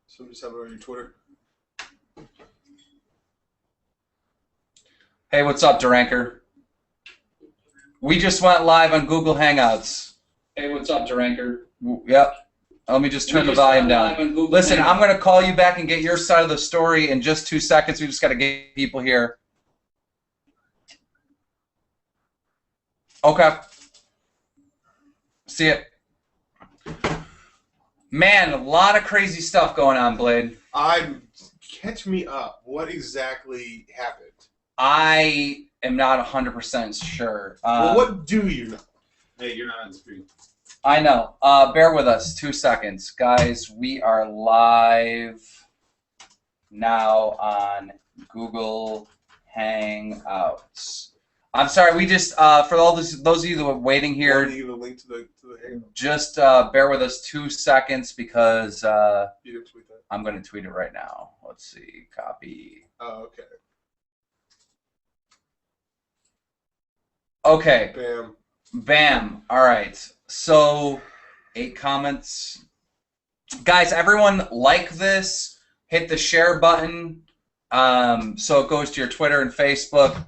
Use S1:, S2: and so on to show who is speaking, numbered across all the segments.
S1: So just have it on your Twitter.
S2: Hey, what's up, xDeranker? We just went live on Google Hangouts. Hey, what's up, xDeranker? Yep. Let me just turn the volume down. Listen, I'm going to call you back and get your side of the story in just 2 seconds. We just got to get people here. Okay. See it. Man, a lot of crazy stuff going on, Blade.
S1: Catch me up. What exactly happened?
S2: I am not 100% sure.
S1: Well, what do you know?
S3: Hey, you're not on screen.
S2: I know. Bear with us 2 seconds. Guys, we are live now on Google Hangouts. I'm sorry, we just, for all those of you that were waiting here,
S1: I'll give you the link to the Hangout.
S2: just bear with us 2 seconds because
S1: You didn't tweet that?
S2: I'm going to tweet it right now. Let's see. Copy.
S1: Oh, okay.
S2: Okay.
S1: Bam.
S2: Bam. All right. So, 8 comments. Guys, everyone like this. Hit the share button so it goes to your Twitter and Facebook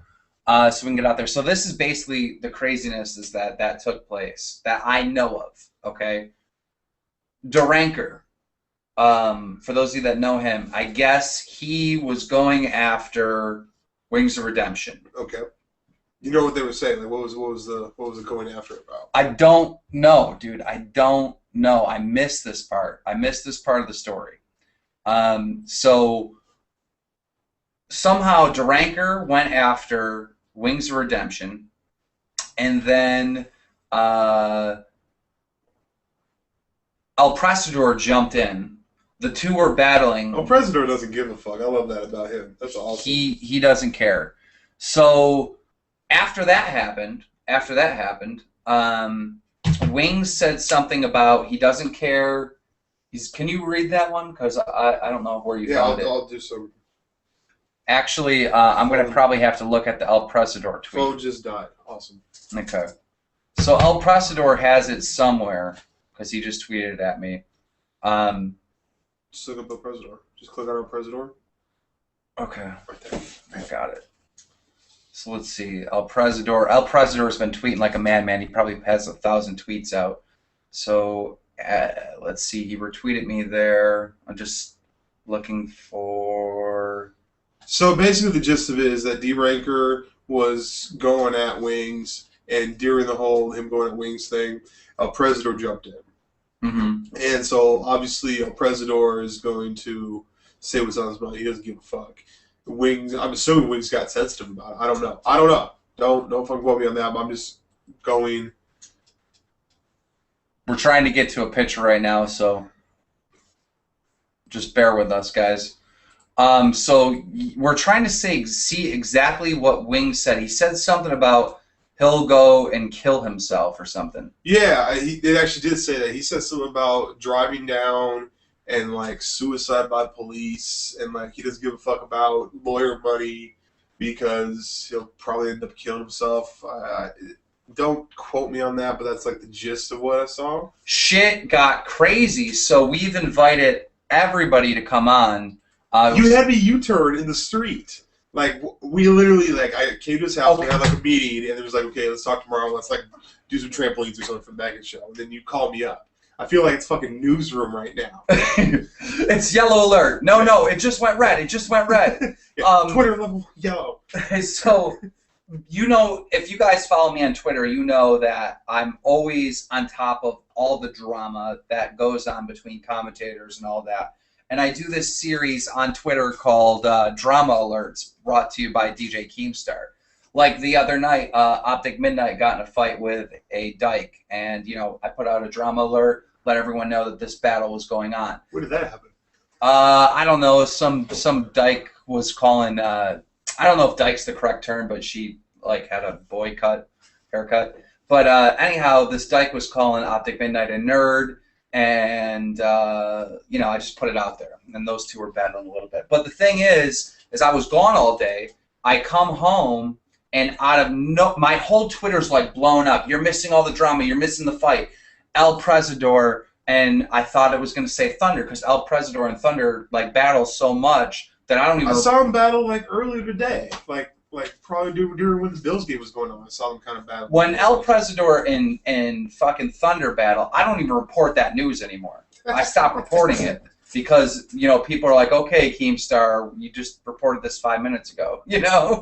S2: so we can get out there. So this is basically the craziness is that took place that I know of, okay? xDeranker, for those of you that know him, I guess he was going after Wings of Redemption.
S1: Okay. You know what they were saying? Like, what was it going after about?
S2: I don't know, dude. I don't know. I missed this part. I missed this part of the story. So somehow xDeranker went after Wings of Redemption, and then ELPRESADOR jumped in. The two were battling.
S1: ELPRESADOR doesn't give a fuck. I love that about him. That's awesome.
S2: He doesn't care. So after that happened, Wings said something about he doesn't care. Can you read that one? Because I don't know where you found it.
S1: Yeah, I'll do some.
S2: Actually, I'm going to probably have to look at the ELPRESADOR tweet.
S1: Phone just died. Awesome.
S2: Okay. So ELPRESADOR has it somewhere because he just tweeted it at me.
S1: Just look up ELPRESADOR. Just click on ELPRESADOR.
S2: Okay.
S1: Right there.
S2: I got it. So let's see. ELPRESADOR. ELPRESADOR's been tweeting like a madman. He probably has 1,000 tweets out. So let's see. He retweeted me there. I'm just looking for.
S1: So basically, the gist of it is that xDeranker was going at Wings, and during the whole him going at Wings thing, ELPRESADOR jumped in.
S2: Mm-hmm.
S1: And so obviously, ELPRESADOR is going to say what's on his mind. He doesn't give a fuck. Wings. I'm assuming Wings got sensitive about it. I don't know. Don't fucking quote me on that. But I'm just going.
S2: We're trying to get to a picture right now, so just bear with us, guys. So we're trying to see exactly what Wings said. He said something about he'll go and kill himself or something.
S1: Yeah, it actually did say that. He said something about driving down and like suicide by police, and like he doesn't give a fuck about lawyer money because he'll probably end up killing himself. Don't quote me on that, but that's like the gist of what I saw.
S2: Shit got crazy, so we've invited everybody to come on.
S1: You had me U-turn in the street. Like, we literally, like, I came to his house, we had, like, a meeting, and it was like, okay, let's talk tomorrow, let's, like, do some trampolines or something for the Megan show. And then you call me up. I feel like it's fucking newsroom right now.
S2: It's yellow alert. No, it just went red. It just went red.
S1: Yeah, Twitter level yellow.
S2: So, you know, if you guys follow me on Twitter, you know that I'm always on top of all the drama that goes on between commentators and all that. And I do this series on Twitter called Drama Alerts, brought to you by DJ Keemstar. Like the other night, Optic Midnight got in a fight with a dyke, and you know I put out a drama alert, let everyone know that this battle was going on.
S1: Where did that happen?
S2: I don't know. Some dyke was calling. I don't know if dyke's the correct term, but she like had a boy cut haircut. But anyhow, this dyke was calling Optic Midnight a nerd. And, you know, I just put it out there. And those two were battling a little bit. But the thing is I was gone all day. I come home, and my whole Twitter's, like, blown up. You're missing all the drama. You're missing the fight. ELPRESADOR and I thought it was going to say Thunder because ELPRESADOR and Thunder like battle so much that I don't even.
S1: I saw them battle like earlier today, like probably during when the Bills game was going on. I saw them kind of battle.
S2: When ELPRESADOR and fucking Thunder battle, I don't even report that news anymore. I stopped reporting it because people are like, okay, Keemstar, you just reported this 5 minutes ago,
S1: Yeah.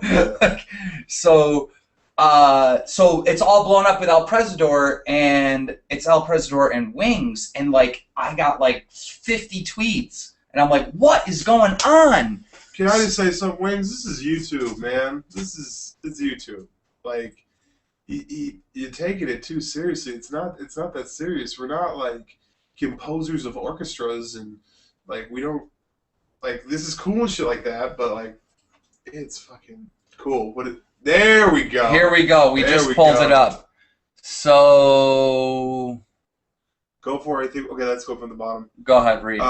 S2: So it's all blown up with ELPRESADOR, and it's ELPRESADOR and Wings, and like I got like 50 tweets, and I'm like, what is going on?
S1: Can I just say something, Wings? This is YouTube, man. It's YouTube. Like, you're taking it too seriously. It's not that serious. We're not like composers of orchestras, and like we don't like this is cool and shit like that. But like, it's fucking cool. There we go.
S2: Here we go. We just pulled it up. So
S1: go for it. I think. Okay, let's go from the bottom.
S2: Go ahead, read.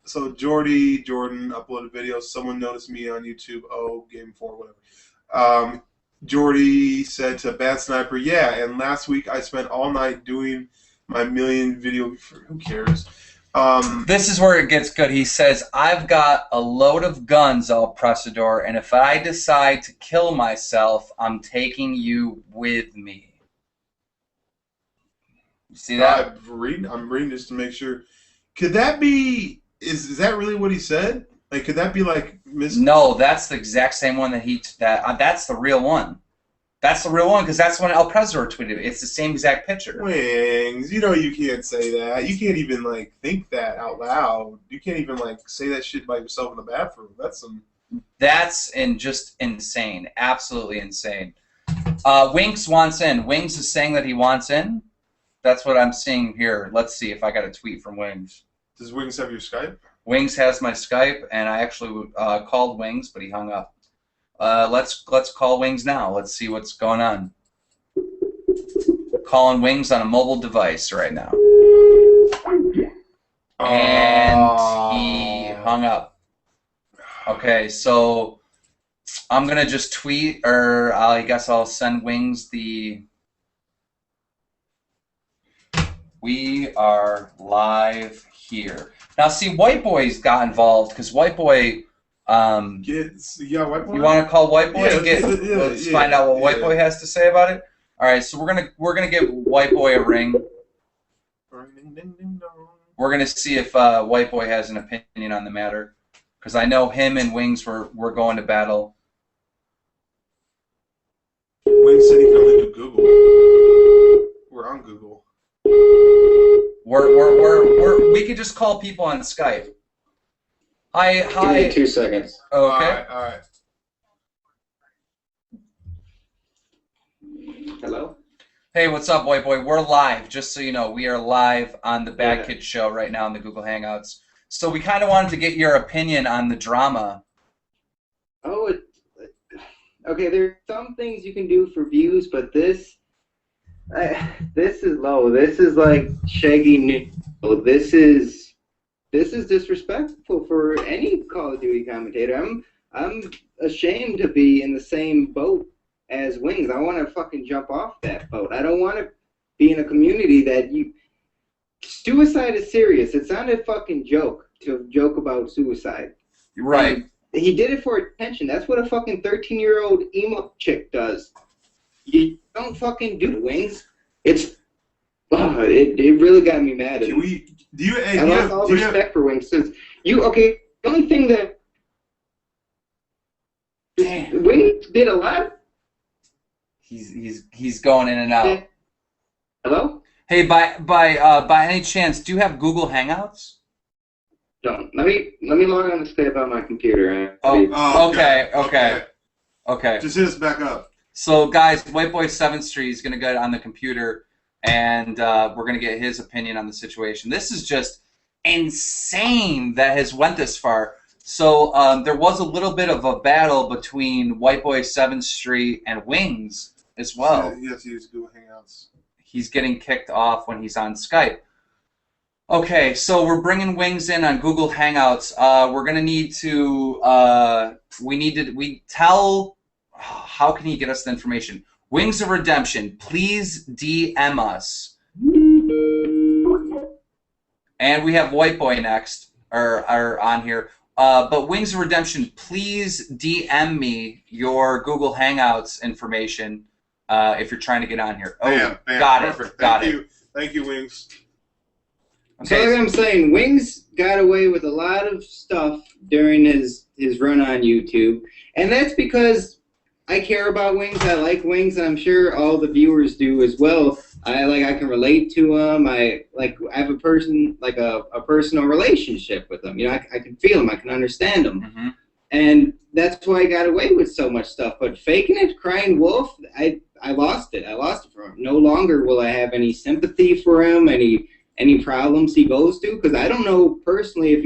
S1: So Jordan uploaded video. Someone noticed me on YouTube. Oh, Game 4, whatever. Jordy said to Bad Sniper, yeah, and last week I spent all night doing my million video. Who cares?
S2: This is where it gets good. He says, I've got a load of guns, ELPRESADOR, and if I decide to kill myself, I'm taking you with me. You see that?
S1: I'm reading just to make sure. Could that be? Is that really what he said? Like, could that be like
S2: No, that's the exact same one that's the real one. That's the real one because that's when ELPRESADOR tweeted it. It's the same exact picture.
S1: Wings, you can't say that. You can't even like think that out loud. You can't even like say that shit by yourself in the bathroom. That's
S2: just insane. Absolutely insane. Wings wants in. Wings is saying that he wants in. That's what I'm seeing here. Let's see if I got a tweet from Wings.
S1: Does Wings have your Skype?
S2: Wings has my Skype, and I actually called Wings, but he hung up. Let's call Wings now. Let's see what's going on. Calling Wings on a mobile device right now. And he hung up. Okay, so I'm going to just tweet, or I guess I'll send Wings the... We are live here. Now, see, Whiteboy's got involved because Whiteboy...
S1: Whiteboy?
S2: You want to call Whiteboy?
S1: Yeah,
S2: let's find out what Whiteboy has to say about it. All right, so we're gonna give Whiteboy a ring. We're gonna see if Whiteboy has an opinion on the matter, because I know him and Wings were going to battle.
S1: Wings said he can only do Google. We're on Google.
S2: We could just call people on Skype. Hi.
S3: Give me 2 seconds.
S2: Okay.
S1: All right.
S3: Hello?
S2: Hey, what's up, Whiteboy? We're live, just so you know. We are live on the Bad Kid Show right now in the Google Hangouts. So we kind of wanted to get your opinion on the drama.
S3: Oh, okay, there are some things you can do for views, but this is low. This is like Shaggy New. This is disrespectful for any Call of Duty commentator. I'm ashamed to be in the same boat as Wings. I want to fucking jump off that boat. I don't want to be in a community that suicide is serious. It's not a fucking joke to joke about suicide.
S2: Right.
S3: And he did it for attention. That's what a fucking 13-year-old emo chick does. You don't fucking do Wings. It really got me mad. I lost all respect for Wings. The only thing that Wings did a lot.
S2: He's going in and out.
S3: Hello?
S2: Hey, by any chance, do you have Google Hangouts?
S3: Don't. Let me log on to Skype on my computer.
S2: Okay.
S1: Just hit us back up.
S2: So, guys, Whiteboy7thst is going to go on the computer, and we're going to get his opinion on the situation. This is just insane that has went this far. So, there was a little bit of a battle between Whiteboy7thst and Wings as well.
S1: He has to use Google Hangouts.
S2: He's getting kicked off when he's on Skype. Okay, so we're bringing Wings in on Google Hangouts. We're going to need to, how can he get us the information? Wings of Redemption, please DM us. And we have Whiteboy next, or on here. But Wings of Redemption, please DM me your Google Hangouts information if you're trying to get on here. Oh,
S1: bam,
S2: got
S1: perfect.
S2: it. Got it.
S1: Thank you, Wings.
S3: So
S2: Okay.
S3: like I'm saying, Wings got away with a lot of stuff during his run on YouTube, and that's because I care about Wings. I like Wings, and I'm sure all the viewers do as well. I can relate to him. I have a personal relationship with him. You know, I can feel him. I can understand him,
S2: Mm-hmm.
S3: and that's why I got away with so much stuff. But faking it, crying wolf, I lost it. I lost it for him. No longer will I have any sympathy for him. Any problems he goes through, because I don't know personally if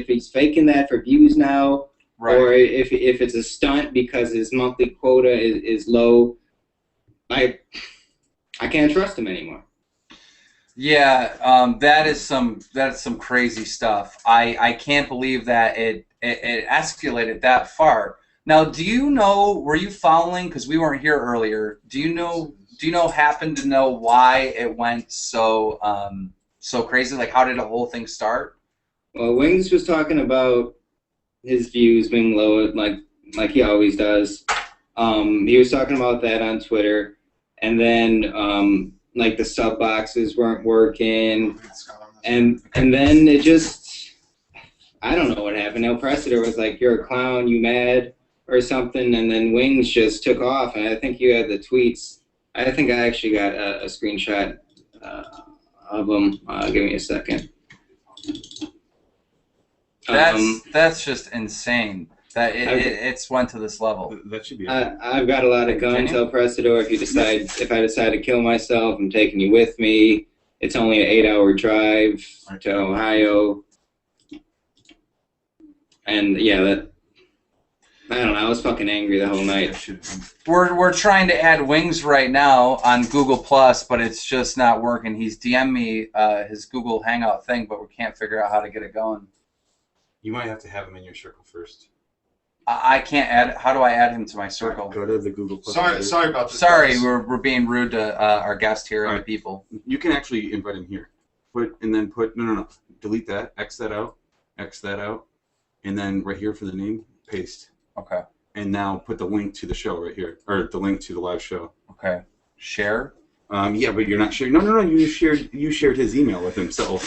S3: he's faking that for views now,
S2: Right.
S3: or if it's a stunt because his monthly quota is low. I can't trust him anymore.
S2: Yeah, that is some crazy stuff. I can't believe that it escalated that far. Now, do you know? Were you following? Because we weren't here earlier. Do you know? Happen to know why it went so crazy? Like, how did the whole thing start?
S3: Well, Wings was talking about his views being low, like he always does. He was talking about that on Twitter, and then like the sub boxes weren't working, and then it just, I don't know what happened. ELPRESADOR was like, "You're a clown, you mad?" or something, and then Wings just took off. And I think you had the tweets. I think I actually got a screenshot of them. Give me a second.
S2: That's just insane. That it's went to this level.
S4: That should be.
S3: I've got a lot of guns, ELPRESADOR. If I decide to kill myself, I'm taking you with me. It's only an 8-hour drive to Ohio. And yeah, I don't know. I was fucking angry the whole night.
S2: We're trying to add Wings right now on Google Plus, but it's just not working. He's DM'd me his Google Hangout thing, but we can't figure out how to get it going.
S4: You might have to have him in your circle first.
S2: I can't add. How do I add him to my circle?
S4: Go to the Google Plus.
S1: Sorry about this.
S2: Sorry,
S1: guys.
S2: we're being rude to our guest here and the people.
S4: You can actually invite him here. No. Delete that. X that out, and then right here for the name, paste.
S2: Okay.
S4: And now put the link to the show right here, or the link to the live show.
S2: Okay. Share.
S4: Yeah, but you're not sharing. No. You shared his email with himself.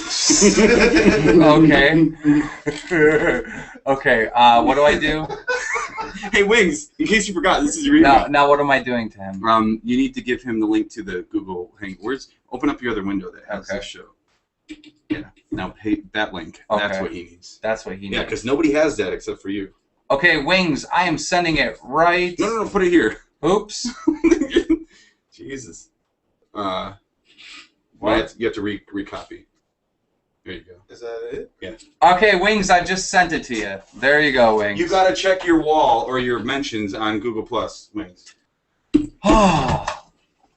S2: Okay. Okay. What do I do?
S4: Hey, Wings. In case you forgot, this is your email.
S2: Now what am I doing to him?
S4: You need to give him the link to the Google Hangouts. Open up your other window that has
S2: Okay.
S4: this show. Yeah. Now pay that link.
S2: Okay.
S4: That's what he needs.
S2: That's what he needs.
S4: Yeah, because nobody has that except for you.
S2: Okay, Wings. I am sending it right.
S4: No. Put it here.
S2: Oops.
S4: Jesus.
S2: What?
S4: You have to recopy. There you go.
S1: Is that it?
S4: Yeah.
S2: Okay, Wings. I just sent it to you. There you go, Wings.
S4: You gotta check your wall or your mentions on Google Plus, Wings.
S2: All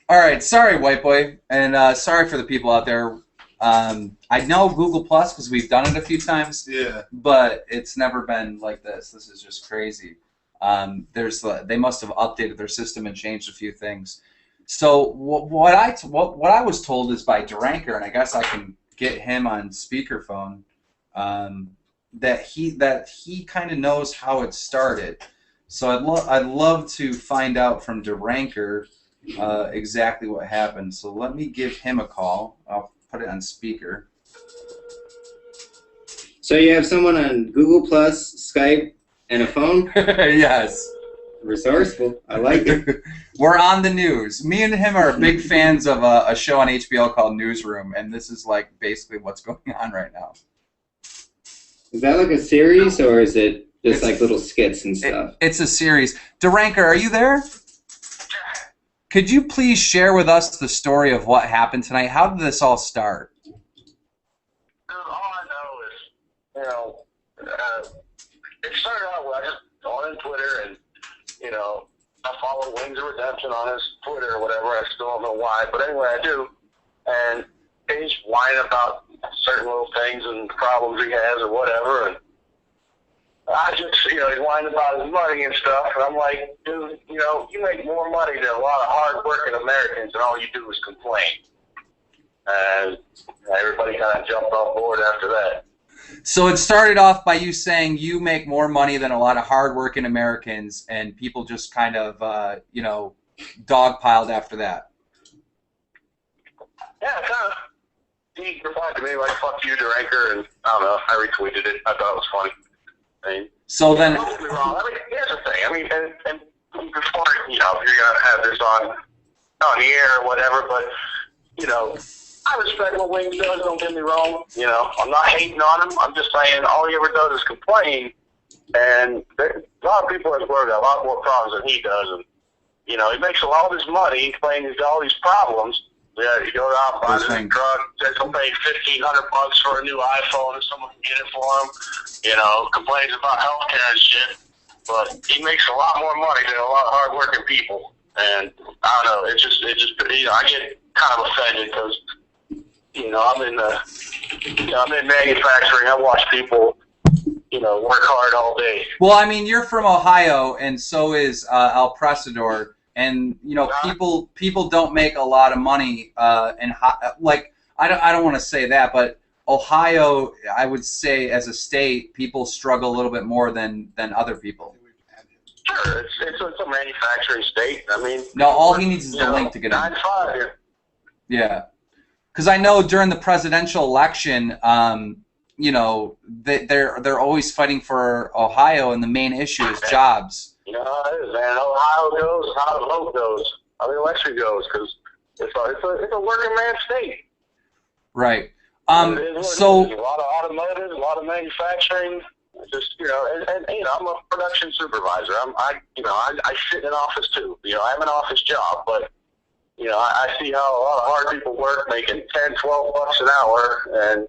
S2: right. Sorry, White Boy, and sorry for the people out there. I know Google Plus because we've done it a few times.
S1: Yeah.
S2: But it's never been like this. This is just crazy. They must have updated their system and changed a few things. So what I was told is by xDeranker, and I guess I can get him on speakerphone, that he kind of knows how it started. So I'd love to find out from xDeranker exactly what happened. So let me give him a call. I'll put it on speaker.
S3: So you have someone on Google Plus, Skype, and a phone?
S2: Yes.
S3: Resourceful. I like it.
S2: We're on the news. Me and him are big fans of a show on HBO called Newsroom, and this is like basically what's going on right now.
S3: Is that like a series, or is it just like little skits and stuff?
S2: It's a series. xDeranker, are you there? Could you please share with us the story of what happened tonight? How did this all start?
S5: All I know is, it started out with I just on Twitter and, I follow Wings of Redemption on his Twitter or whatever. I still don't know why, but anyway, I do. And he's whining about certain little things and problems he has or whatever. And I just, he's whining about his money and stuff. And I'm like, dude, you make more money than a lot of hard-working Americans, and all you do is complain. and everybody kind of jumped on board after that.
S2: So it started off by you saying you make more money than a lot of hardworking Americans, and people just kind of, you know, dogpiled after that.
S5: Yeah, kind of. He replied to me like, fuck you, DeRanker, and I don't know, I retweeted it. I thought it was funny. I mean,
S2: So then...
S5: don't get me wrong. I mean, here's the thing. I mean, and before, you know, you're going to have this on the air or whatever, but, you know, I respect what Wings does, don't get me wrong. You know, I'm not hating on him. I'm just saying all he ever does is complain, and a lot of people have got a lot more problems than he does, and, you know, he makes a lot of his money complaining he's got all these problems. Yeah, you go out, buy this drug, says he'll pay $1,500 for a new iPhone and someone can get it for him. You know, complains about healthcare and shit. But he makes a lot more money than a lot of hardworking people. And I don't know, it just you know, I get kind of offended because, you know, I'm in manufacturing. I watch people, you know, work hard all day.
S2: Well, I mean, you're from Ohio, and so is ELPRESADOR. And you know, people don't make a lot of money, and like I don't want to say that, but Ohio, I would say as a state, people struggle a little bit more than other people.
S5: Sure, it's a manufacturing state. I mean,
S2: no, all he needs is the link to get in.
S5: 9 to 5 here.
S2: Yeah, because I know during the presidential election, you know, they're always fighting for Ohio, and the main issue is jobs.
S5: You know how it is, man. How Ohio goes, how the vote goes, how the election goes, because it's a working man state.
S2: Right.
S5: So a lot of automotive, a lot of manufacturing. Just, you know, and you know, I'm a production supervisor. I sit in an office too. You know, I have an office job, but you know, I see how a lot of hard people work, making $10, $12 an hour, and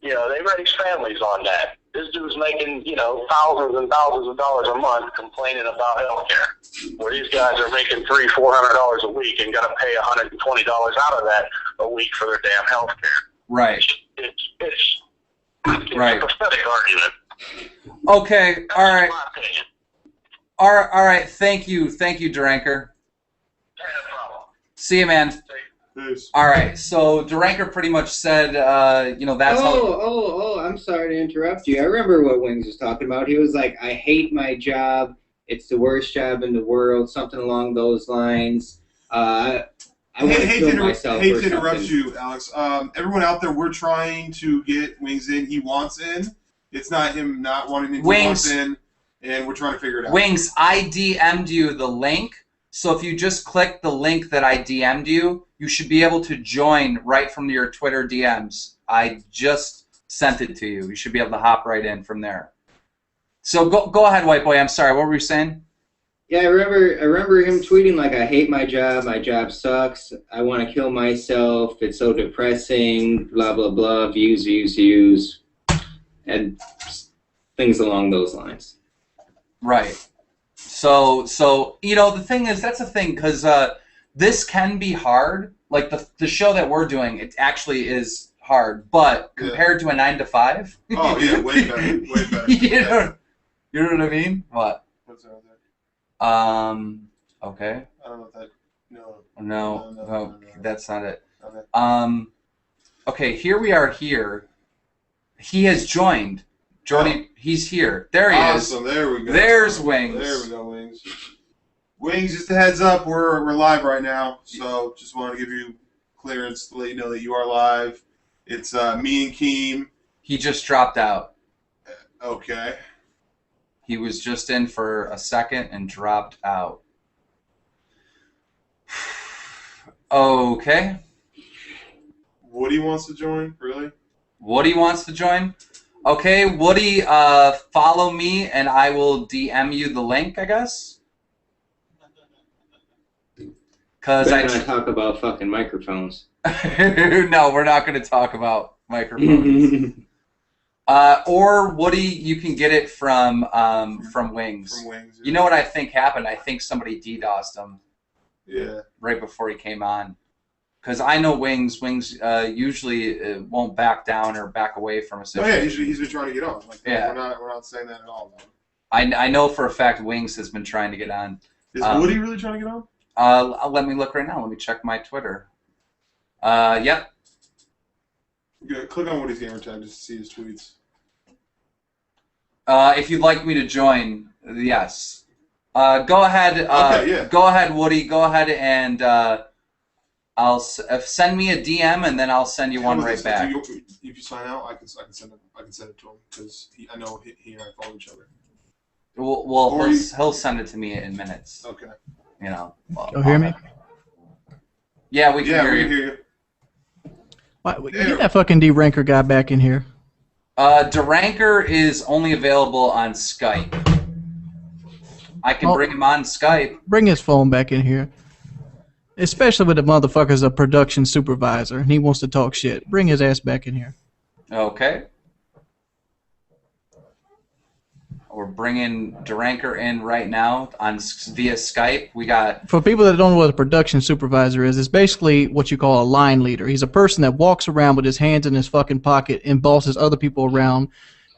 S5: you know, they raise families on that. This dude's making, you know, thousands and thousands of dollars a month complaining about healthcare, where these guys are making $300, $400 a week and got to pay $120 out of that a week for their damn healthcare.
S2: Right.
S5: It's
S2: right.
S5: a pathetic argument.
S2: Okay. All right.
S5: My opinion.
S2: All right. Thank you, DeRanker.
S5: Yeah, no problem.
S2: See you, man.
S1: Peace.
S2: All right, so DeRanker pretty much said, you know, that's
S3: Oh, I'm sorry to interrupt you. I remember what Wings was talking about. He was like, I hate my job. It's the worst job in the world, something along those lines. I
S1: hate to interrupt you, Alex. Everyone out there, we're trying to get Wings in. He wants in. It's not him not wanting in. He wants in, and we're trying to figure it out.
S2: Wings, I DM'd you the link. So if you just click the link that I DM'd you, you should be able to join right from your Twitter DMs. I just sent it to you. You should be able to hop right in from there. So go ahead, White Boy. I'm sorry. What were you saying?
S3: Yeah, I remember him tweeting like, I hate my job. My job sucks. I want to kill myself. It's so depressing. Blah, blah, blah. Views. And things along those lines.
S2: Right. So you know, the thing is, that's the thing, because this can be hard. Like the show that we're doing, it actually is hard, but compared to a 9 to 5.
S1: Oh yeah, way better, way better.
S2: you know what I mean? What?
S1: What's that?
S2: Okay.
S1: I don't know if that.
S2: No, that's not it.
S1: Okay.
S2: Okay, here we are here. He has joined. Jordy, he's here. There he is.
S1: Awesome, there we go.
S2: There's Wings.
S1: There we go, Wings. Wings, just a heads up, we're live right now, so just want to give you clearance to let you know that you are live. It's me and Keem.
S2: He just dropped out.
S1: Okay.
S2: He was just in for a second and dropped out. Okay.
S1: Woody wants to join, really?
S2: Woody wants to join? Okay, Woody, follow me and I will DM you the link, I guess? Because
S3: We're going to talk about fucking microphones.
S2: No, we're not going to talk about microphones. Or Woody, you can get it from Wings.
S1: From Wings. Yeah.
S2: You know what I think happened? I think somebody DDoSed him.
S1: Yeah.
S2: Right before he came on. Because I know Wings usually won't back down or back away from a situation.
S1: Oh yeah, he's been trying to get on. Like,
S2: yeah.
S1: We're not saying that at all.
S2: I know for a fact Wings has been trying to get on.
S1: Is Woody really trying to get on?
S2: Let me look right now. Let me check my Twitter. Yep.
S1: Good. Click on WoodysGamertag just to see his tweets.
S2: If you'd like me to join, yes. Go ahead.
S1: Okay, yeah.
S2: Go ahead, Woody. Go ahead and send me a DM, and then I'll send you one right back.
S1: If you sign out, I can send it to him because I know he and I follow each other.
S2: Well, he'll send it to me in minutes.
S1: Okay.
S2: You know. Well,
S6: you hear me?
S2: Yeah, we can hear you.
S1: Hear you.
S6: Why, get that fucking DeRanker guy back in here.
S2: DeRanker is only available on Skype. I can bring him on Skype.
S6: Bring his phone back in here. Especially with the motherfucker's a production supervisor and he wants to talk shit. Bring his ass back in here.
S2: Okay. We're bringing DeRanker in right now via Skype. We got...
S6: For people that don't know what a production supervisor is, it's basically what you call a line leader. He's a person that walks around with his hands in his fucking pocket and bosses other people around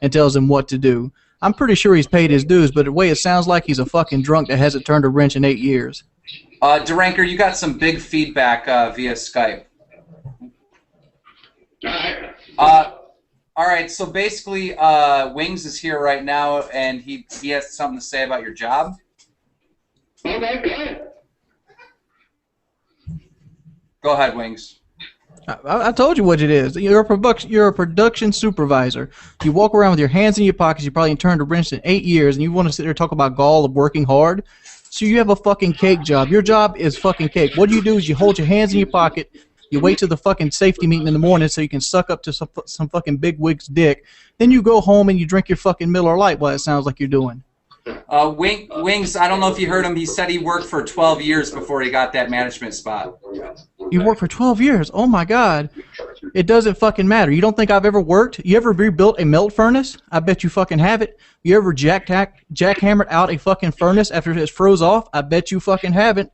S6: and tells them what to do. I'm pretty sure he's paid his dues, but the way it sounds like he's a fucking drunk that hasn't turned a wrench in 8 years.
S2: DeRanker, you got some big feedback via Skype. All right, so basically, Wings is here right now, and he has something to say about your job.
S5: Okay, good.
S2: Go ahead, Wings.
S6: I told you what it is. You're a production supervisor. You walk around with your hands in your pockets. You probably ain't turned a wrench in 8 years, and you want to sit there and talk about gall of working hard. So you have a fucking cake job. Your job is fucking cake. What you do is you hold your hands in your pocket. You wait till the fucking safety meeting in the morning so you can suck up to some fucking big wig's dick. Then you go home and you drink your fucking Miller Lite. What it sounds like you're doing.
S2: Wings, I don't know if you heard him. He said he worked for 12 years before he got that management spot.
S6: You worked for 12 years? Oh my God. It doesn't fucking matter. You don't think I've ever worked? You ever rebuilt a melt furnace? I bet you fucking have it. You ever jackhammered out a fucking furnace after it froze off? I bet you fucking haven't.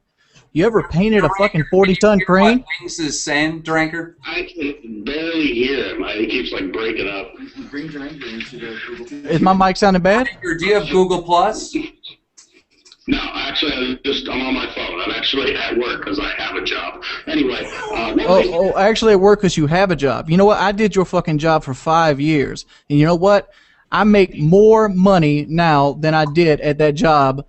S6: You ever painted a fucking 40-ton crane?
S2: What Wings is saying, DeRanker?
S5: I can barely hear him. He keeps like breaking up.
S1: Bring DeRanker into the Google.
S6: Is my mic sounding bad?
S2: Do you have Google Plus?
S5: No, actually, I'm on my phone. I'm actually at work because I have a job. Anyway.
S6: Actually at work because you have a job. You know what? I did your fucking job for 5 years. And you know what? I make more money now than I did at that job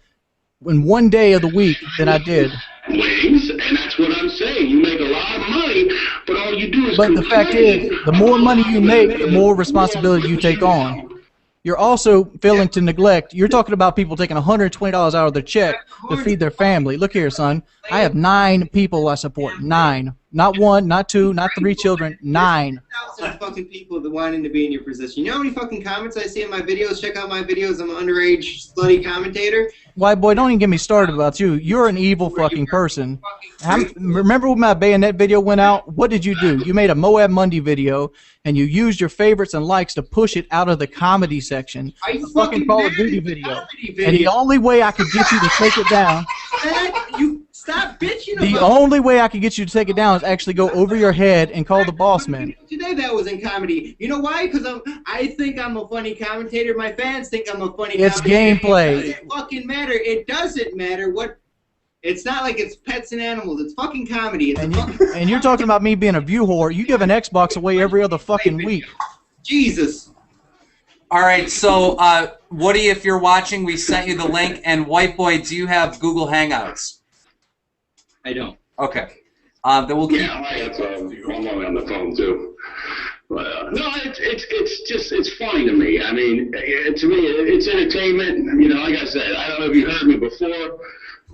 S6: in 1 day of the week than I did.
S5: Wings, and that's what I'm saying. You make a lot of money, but all you do is
S6: But the fact is, the more money you make, the more responsibility you take on. You're also failing to neglect. You're talking about people taking $120 out of their check to feed their family. Look here, son. I have 9 people I support. 9. Not 1, not 2, not 3 children. 9.
S3: 1,000 fucking people that wanting to be in your position. You know how many fucking comments I see in my videos? Check out my videos. I'm an underage slutty commentator.
S6: White boy, don't even get me started about you. You're an evil fucking person. Remember when my bayonet video went out? What did you do? You made a Moab Monday video, and you used your favorites and likes to push it out of the comedy section.
S3: I
S6: A fucking Call of Duty video. And the only way I could get you to take it down...
S3: You stop bitching
S6: The only way I could get you to take it down is actually go over your head and call the boss man.
S3: Today that was in comedy. You know why? Because I think I'm a funny commentator. My fans think I'm a funny
S6: It's
S3: commentator.
S6: gameplay.
S3: It doesn't fucking matter. It doesn't matter what. It's not like it's pets and animals. It's fucking comedy. It's
S6: And you're talking about me being a view whore. You give an Xbox away every other fucking week.
S3: Jesus.
S2: All right, so Woody, if you're watching, we sent you the link. And White Boy, do you have Google Hangouts?
S3: I don't.
S2: Okay. Then we'll keep.
S5: Yeah, I'm only on the phone too. But, no, it's funny to me. I mean, to me, it's entertainment. You know, like I said, I don't know if you heard me before,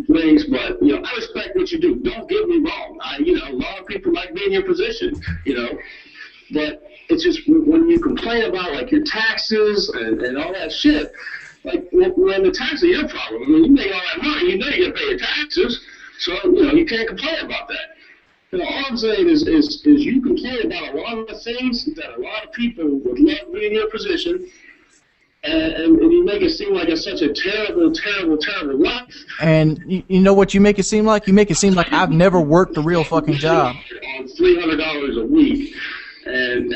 S5: Wings, but you know, I respect what you do. Don't get me wrong. You know, a lot of people like being in your position. You know, but it's just when you complain about like your taxes and all that shit. Like when the taxes are your problem. I mean, you make all that money, you know you gotta pay your taxes. So you know you can't complain about that. You know, all I'm saying is you complain about a lot of the things that a lot of people would love to be in your position, and you make it seem like it's such a terrible, terrible, terrible life.
S6: And you know what you make it seem like? You make it seem like I've never worked a real fucking job.
S5: On $300 a week, and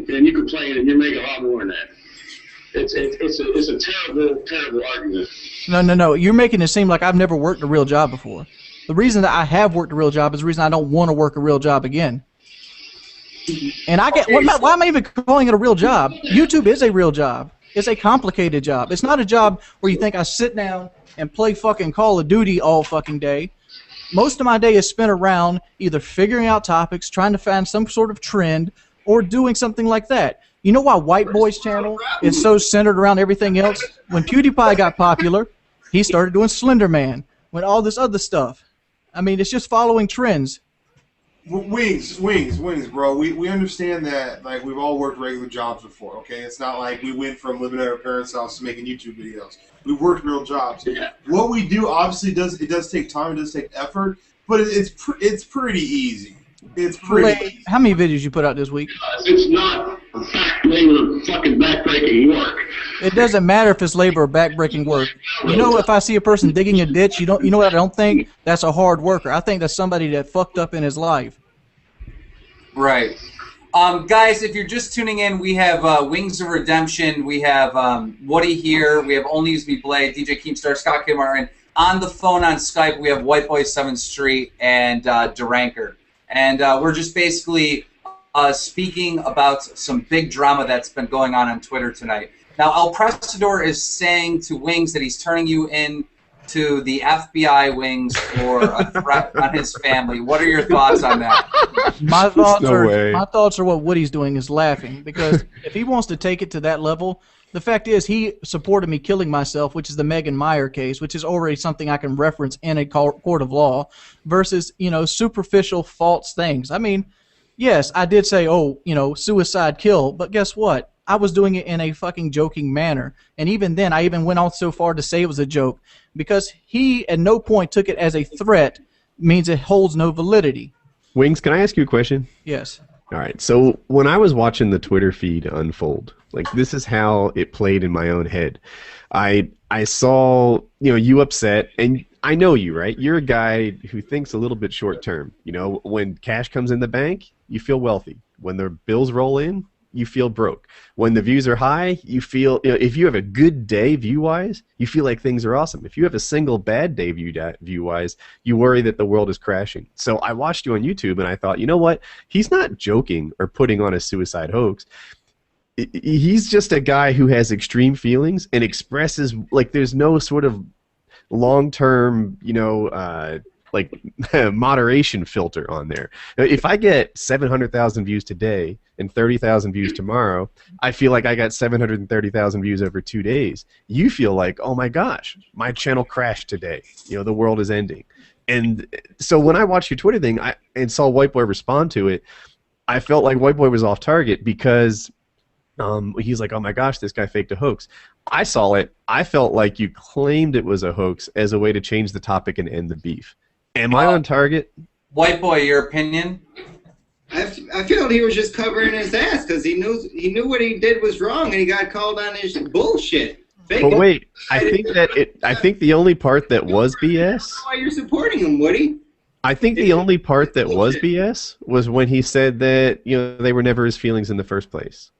S5: you complain and you make a lot more than that. It's a terrible, terrible argument.
S6: No. You're making it seem like I've never worked a real job before. The reason that I have worked a real job is the reason I don't want to work a real job again. And I get, why am I even calling it a real job? YouTube is a real job. It's a complicated job. It's not a job where you think I sit down and play fucking Call of Duty all fucking day. Most of my day is spent around either figuring out topics, trying to find some sort of trend, or doing something like that. You know why White Boy's channel is so centered around everything else? When PewDiePie got popular, he started doing Slender Man. When all this other stuff. I mean, it's just following trends.
S1: Wings, bro. We understand that, like, we've all worked regular jobs before, okay? It's not like we went from living at our parents' house to making YouTube videos. We've worked real jobs.
S5: Yeah.
S1: What we do, obviously, does take time, it does take effort, but it's pretty easy. It's pretty easy.
S6: How many videos you put out this week?
S5: It's not labor fucking backbreaking work.
S6: It doesn't matter if it's labor or backbreaking work. You know, if I see a person digging a ditch, you know what I don't think? That's a hard worker. I think that's somebody that fucked up in his life.
S2: Right. Guys, if you're just tuning in, we have Wings of Redemption. We have Woody here. We have Only Use Me Blade, DJ Keemstar, Scott K. Martin. On the phone on Skype, we have Whiteboy7thst and xDeranker. And we're just basically speaking about some big drama that's been going on Twitter tonight. Now, ELPRESADOR is saying to Wings that he's turning you in to the FBI, Wings, for a threat on his family. What are your thoughts on that?
S6: My thoughts are what Woody's doing is laughing, because if he wants to take it to that level, the fact is he supported me killing myself, which is the Megan Meyer case, which is already something I can reference in a court of law, versus, you know, superficial false things. I mean, yes, I did say, oh, you know, suicide kill, but guess what? I was doing it in a fucking joking manner. And even then, I even went on so far to say it was a joke, because he at no point took it as a threat, means it holds no validity.
S7: Wings, can I ask you a question?
S6: Yes.
S7: All right. So when I was watching the Twitter feed unfold, like, this is how it played in my own head. I saw, you know, you upset, and I know you, right? You're a guy who thinks a little bit short term. You know, when cash comes in the bank, you feel wealthy. When the bills roll in, you feel broke. When the views are high, you feel, you know, if you have a good day view-wise, you feel like things are awesome. If you have a single bad day view-wise, you worry that the world is crashing. So I watched you on YouTube, and I thought, you know what? He's not joking or putting on a suicide hoax. He's just a guy who has extreme feelings and expresses, like, there's no sort of long-term, you know, like moderation filter on there. If I get 700,000 views today and 30,000 views tomorrow, I feel like I got 730,000 views over 2 days. You feel like, oh my gosh, my channel crashed today. You know, the world is ending. And so when I watched your Twitter thing and saw Whiteboy respond to it, I felt like Whiteboy was off target, because he's like, oh my gosh, this guy faked a hoax. I saw it. I felt like you claimed it was a hoax as a way to change the topic and end the beef. Am I on target?
S2: Whiteboy, your opinion?
S3: I feel he was just covering his ass because he knew what he did was wrong, and he got called on his bullshit.
S7: But wait, I think the only part that was BS.
S3: Why you're supporting him, Woody?
S7: I think the only part that was BS was when he said that, you know, they were never his feelings in the first place.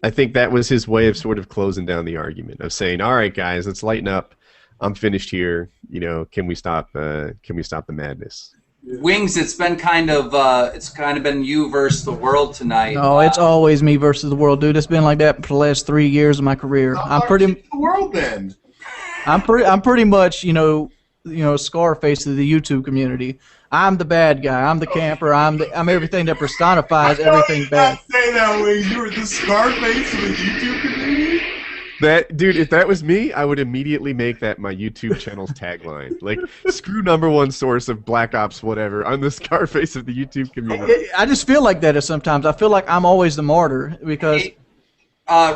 S7: I think that was his way of sort of closing down the argument, of saying, all right, guys, let's lighten up. I'm finished here. You know, can we stop the madness?
S2: Wings, it's kind of been you versus the world tonight.
S6: No, it's always me versus the world, dude. It's been like that for the last 3 years of my career. I'm pretty
S1: the world then.
S6: I'm pretty much, you know, Scarface of the YouTube community. I'm the bad guy. I'm the camper. I'm everything that personifies everything bad.
S1: Say that way. You were the Scarface of the YouTube community.
S7: That dude, if that was me, I would immediately make that my YouTube channel's tagline. Like, screw #1 source of Black Ops, whatever. I'm the Scarface of the YouTube community.
S6: I just feel like that sometimes. I feel like I'm always the martyr because.
S2: Hey,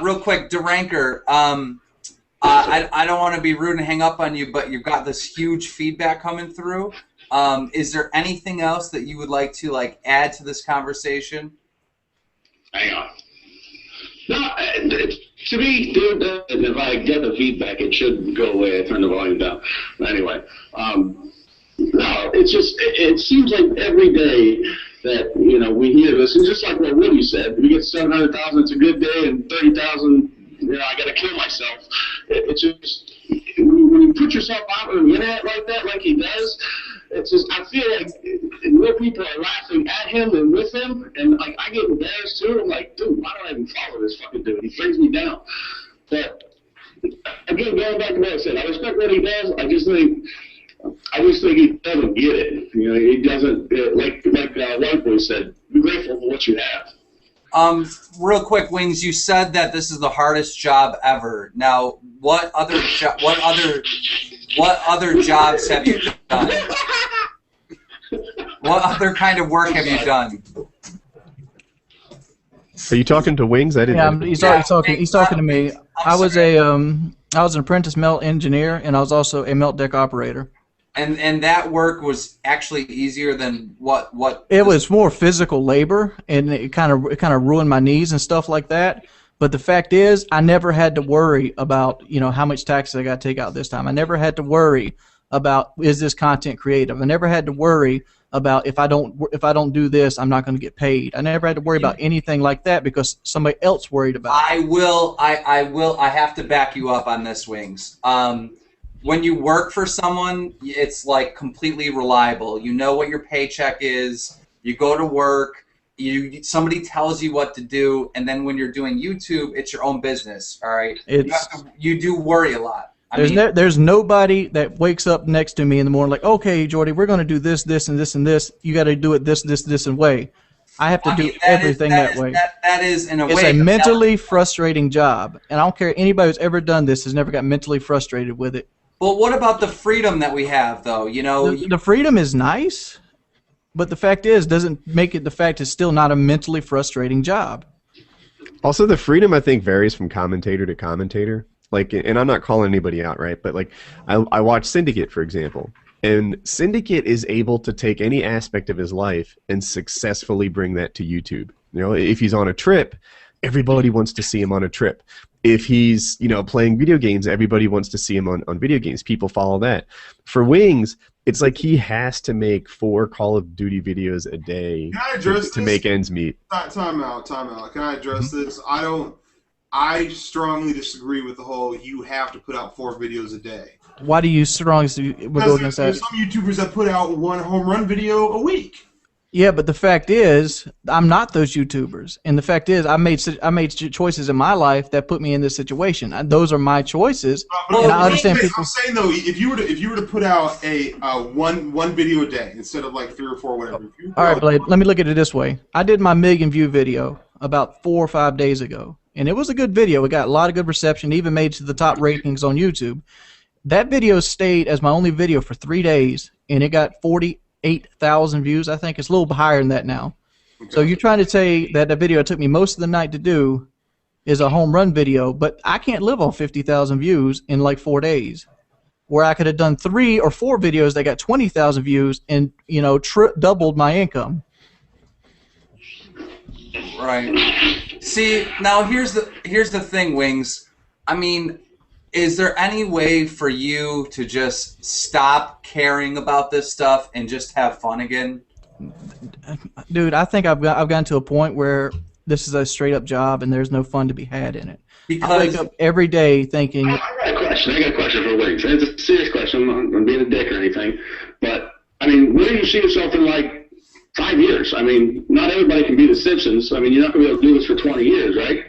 S2: real quick, xDeranker. I don't want to be rude and hang up on you, but you've got this huge feedback coming through. Is there anything else that you would like to add to this conversation?
S5: Hang on. No, to me, dude, if I get the feedback, it should go away. I turn the volume down. Anyway, no, it seems like every day that, you know, we hear this, and just like what Woody said, we get 700,000, it's a good day, and 30,000, you know, I got to kill myself. It's just, when you put yourself out on the internet like that, like he does, it's just I feel like more people are laughing at him and with him, and like I get embarrassed too. I'm like, dude, why do I even follow this fucking dude? He brings me down. But again, going back to what I said, I respect what he does. I just think he doesn't get it. You know, he doesn't like Whiteboy said. Be grateful for what you have.
S2: Real quick, Wings, you said that this is the hardest job ever. Now, what other jobs have you done? What other kind of work have you done?
S7: Are you talking to Wings? I didn't.
S6: Yeah, he's talking to me. I was an apprentice melt engineer, and I was also a melt deck operator.
S2: And that work was actually easier than what?
S6: It was more physical labor, and it kind of ruined my knees and stuff like that. But the fact is, I never had to worry about how much taxes I got to take out this time. I never had to worry about is this content creative. I never had to worry about if I don't do this, I'm not going to get paid. I never had to worry about anything like that because somebody else worried about it.
S2: I have to back you up on this, Wings. When you work for someone, it's like completely reliable. You know what your paycheck is. You go to work. Somebody tells you what to do, and then when you're doing YouTube, it's your own business. All right. You do worry a lot.
S6: There's nobody that wakes up next to me in the morning like, okay, Jordy, we're going to do this, this, and this, and this. You got to do it this, and way. I have to do everything that way.
S2: That is in a way.
S6: It's a mentally frustrating job, and I don't care anybody who's ever done this has never got mentally frustrated with it.
S2: Well, what about the freedom that we have, though?
S6: The freedom is nice, but the fact is, doesn't make it the fact it's still not a mentally frustrating job.
S7: Also, the freedom I think varies from commentator to commentator. Like, and I'm not calling anybody out, right? But like, I watch Syndicate, for example, and Syndicate is able to take any aspect of his life and successfully bring that to YouTube. If he's on a trip, everybody wants to see him on a trip. If he's, playing video games, everybody wants to see him on video games. People follow that. For Wings, it's like he has to make 4 Call of Duty videos a day to make ends meet.
S1: Time out. Can I address this? I strongly disagree with the whole you have to put out 4 videos a day.
S6: Why do you strongly go against that?
S1: There's some YouTubers that put out 1 home run video a week.
S6: Yeah, but the fact is, I'm not those YouTubers, and the fact is, I made choices in my life that put me in this situation. Those are my choices, and I understand people.
S1: I'm saying though, if you were to put out a one video a day instead of like 3 or 4, whatever.
S6: All right, Blade. Let me look at it this way. I did my 1 million view video about 4 or 5 days ago, and it was a good video. It got a lot of good reception. It even made it to the top ratings on YouTube. That video stayed as my only video for 3 days, and it got 48,000 views. I think it's a little higher than that now. Okay. So you're trying to say that the video it took me most of the night to do is a home run video, but I can't live on 50,000 views in like 4 days. Where I could have done 3 or 4 videos that got 20,000 views and doubled my income.
S2: Right. See, now here's the thing, Wings. I mean, is there any way for you to just stop caring about this stuff and just have fun again?
S6: Dude, I think I've gotten to a point where this is a straight up job and there's no fun to be had in it. Because I wake up every day thinking.
S5: I got a question for Wings. It's a serious question. I'm being a dick or anything, but I mean, where do you see yourself in like 5 years? I mean, not everybody can be the Simpsons. I mean, you're not going to be able to do this for 20 years, right?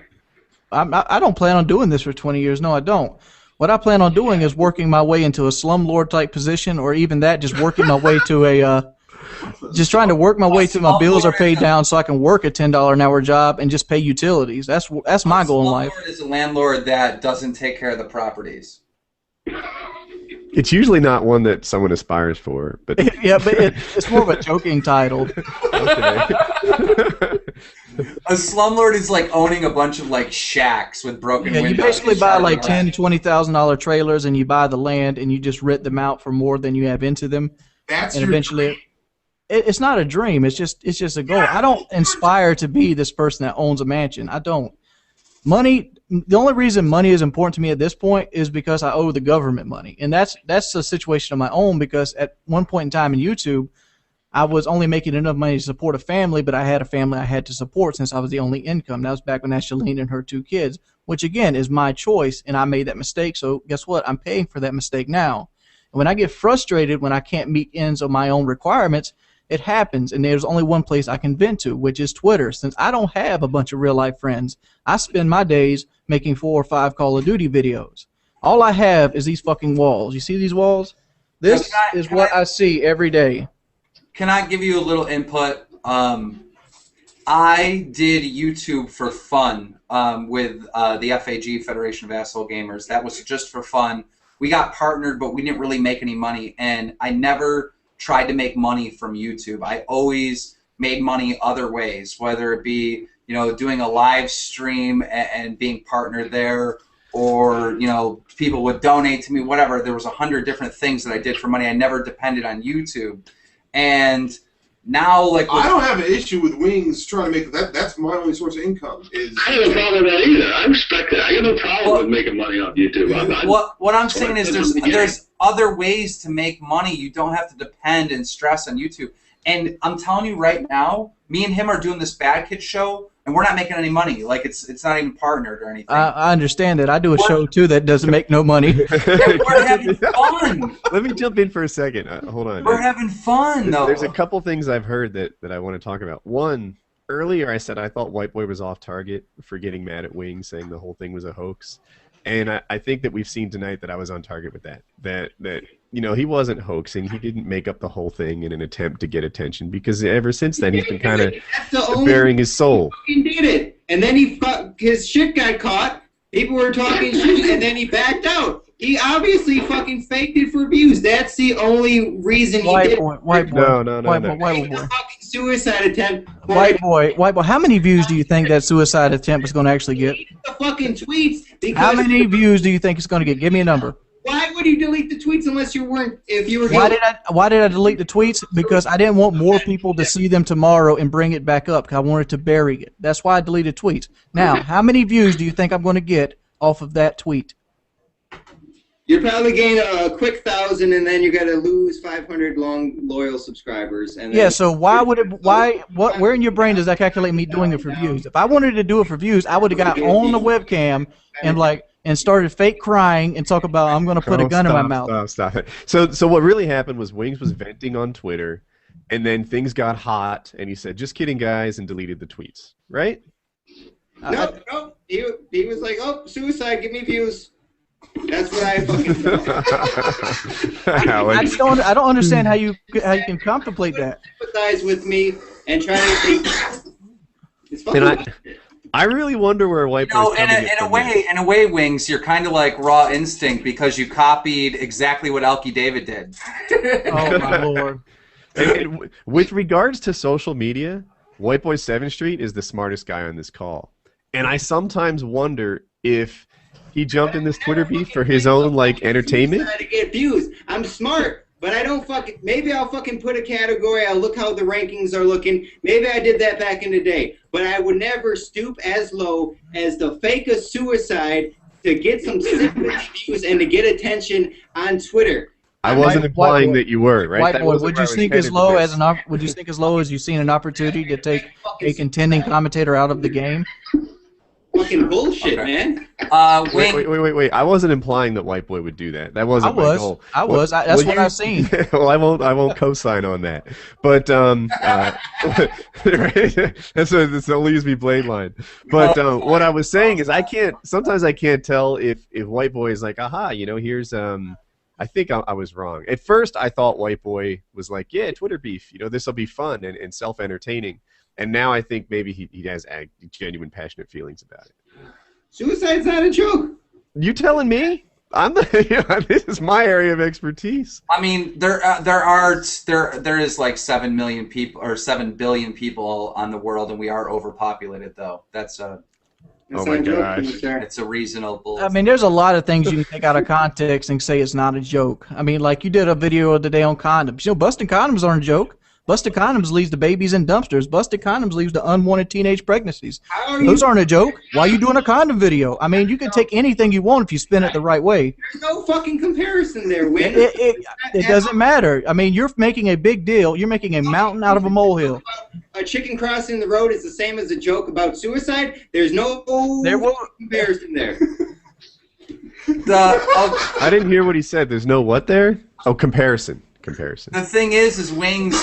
S6: I don't plan on doing this for 20 years. No, I don't. What I plan on doing is working my way into a slumlord type position, or even that, just working my way to just trying to work my way to my bills are paid down so I can work a $10 an hour job and just pay utilities. That's my goal in life.
S2: Slumlord is a landlord that doesn't take care of the properties.
S7: It's usually not one that someone aspires for, but
S6: yeah, but it's more of a joking title.
S7: Okay.
S2: A slumlord is like owning a bunch of like shacks with broken windows.
S6: You basically buy like $10,000-$20,000 trailers, and you buy the land, and you just rent them out for more than you have into them.
S1: That's
S6: and eventually, it's not a dream. It's just a goal. I don't aspire to be this person that owns a mansion. I don't. Money. The only reason money is important to me at this point is because I owe the government money, and that's a situation of my own. Because at one point in time in YouTube, I was only making enough money to support a family, but I had a family I had to support since I was the only income. That was back when Ashley and her 2 kids, which again is my choice, and I made that mistake. So guess what? I'm paying for that mistake now. when I get frustrated when I can't meet ends of my own requirements, it happens, and there's only one place I can vent to, which is Twitter. Since I don't have a bunch of real-life friends, I spend my days making 4 or 5 Call of Duty videos. All I have is these fucking walls. You see these walls? This is what I see every day.
S2: Can I give you a little input? I did YouTube for fun with the FAG, Federation of Asshole Gamers. That was just for fun. We got partnered, but we didn't really make any money, and I never tried to make money from YouTube. I always made money other ways, whether it be, you know, doing a live stream and being partnered there, or, you know, people would donate to me, whatever. There was 100 different things that I did for money. I never depended on YouTube. And now, like,
S1: I don't have an issue with Wings trying to make that. That's my only source of income.
S5: I have no problem with that either. I respect that. I have no problem with making money off YouTube.
S2: What I'm saying is there's other ways to make money. You don't have to depend and stress on YouTube. And I'm telling you right now, me and him are doing this Bad Kid show, and we're not making any money. Like, it's not even partnered or anything.
S6: I understand that. I do a show too that doesn't make no money.
S2: We're having fun.
S7: Let me jump in for a second. Hold on.
S2: We're having fun, though.
S7: There's a couple things I've heard that I want to talk about. One, earlier I said I thought Whiteboy was off target for getting mad at Wings, saying the whole thing was a hoax. And I think that we've seen tonight that I was on target with that. That you know, he wasn't hoaxing. He didn't make up the whole thing in an attempt to get attention, because ever since then he's been kind of bearing his soul.
S3: He did it, and then his shit got caught. People were talking shit, and then he backed out. He obviously fucking faked it for views. That's the only reason he did it.
S6: White boy.
S7: No.
S3: Fucking suicide attempt.
S6: White boy. How many views do you think that suicide attempt is going to actually get?
S3: The fucking tweets.
S6: How many views do you think it's going to get? Give me a number.
S3: Why would you delete the tweets unless you weren't? If you were.
S6: Why did I delete the tweets? Because I didn't want more people to see them tomorrow and bring it back up. Because I wanted to bury it. That's why I deleted tweets. Now, how many views do you think I'm going to get off of that tweet?
S3: You're probably gain a quick 1,000, and then you got to lose 500 loyal subscribers. And
S6: yeah. So where in your brain does that calculate me doing it for views? If I wanted to do it for views, I would have got on the webcam and started fake crying and talk about I'm going to put a gun in my mouth.
S7: Stop it. So what really happened was Wings was venting on Twitter, and then things got hot, and he said, "Just kidding, guys," and deleted the tweets. Right?
S3: No. He was like, "Oh, suicide, give me views." That's what I fucking thought.
S6: I don't understand how you can contemplate that.
S3: Sympathize with me and try to. It's fucking.
S7: I really wonder where Whiteboy's coming from.
S2: In a way, Wings, you're kind of like Raw Instinct, because you copied exactly what Elkie David did.
S6: Oh my lord!
S7: And with regards to social media, Whiteboy7thst is the smartest guy on this call, and I sometimes wonder if he jumped in this Twitter beef for his own entertainment.
S3: To get views. I'm smart, but I don't fucking. Maybe I'll fucking put a category. I'll look how the rankings are looking. Maybe I did that back in the day, but I would never stoop as low as the fake of suicide to get some sympathy views and to get attention on Twitter.
S7: I wasn't implying that you were, right?
S6: Whiteboy, would you think as low as you've seen an opportunity to take a contending commentator out of the game?
S3: Fucking bullshit, man.
S7: Wait. I wasn't implying that Whiteboy would do that. That wasn't my goal.
S6: That's what I've seen.
S7: Well, I won't co-sign on that. But that's the leaves me blade line. But what I was saying is sometimes I can't tell if Whiteboy is like, aha, here's I think I was wrong. At first I thought Whiteboy was like, yeah, Twitter beef, this will be fun and self-entertaining. And now I think maybe he has genuine, passionate feelings about it.
S3: Suicide's not a joke.
S7: You telling me? This is my area of expertise.
S2: I mean, there is like 7 million people or 7 billion people on the world, and we are overpopulated, though. That's
S7: oh my gosh.
S2: It's a reasonable.
S6: I mean, there's a lot of things you can take out of context and say it's not a joke. I mean, like you did a video today on condoms. Busting condoms aren't a joke. Busted condoms leaves the babies in dumpsters. Busted condoms leaves the unwanted teenage pregnancies. Those aren't a joke. Why are you doing a condom video? I mean, you can take anything you want if you spin it the right way.
S3: There's no fucking comparison there, Win.
S6: It doesn't matter. I mean, you're making a big deal. You're making a mountain out of a molehill.
S3: A chicken crossing the road is the same as a joke about suicide. There's no comparison there.
S7: I didn't hear what he said. There's no what there? Oh, comparison.
S2: The thing is Wings.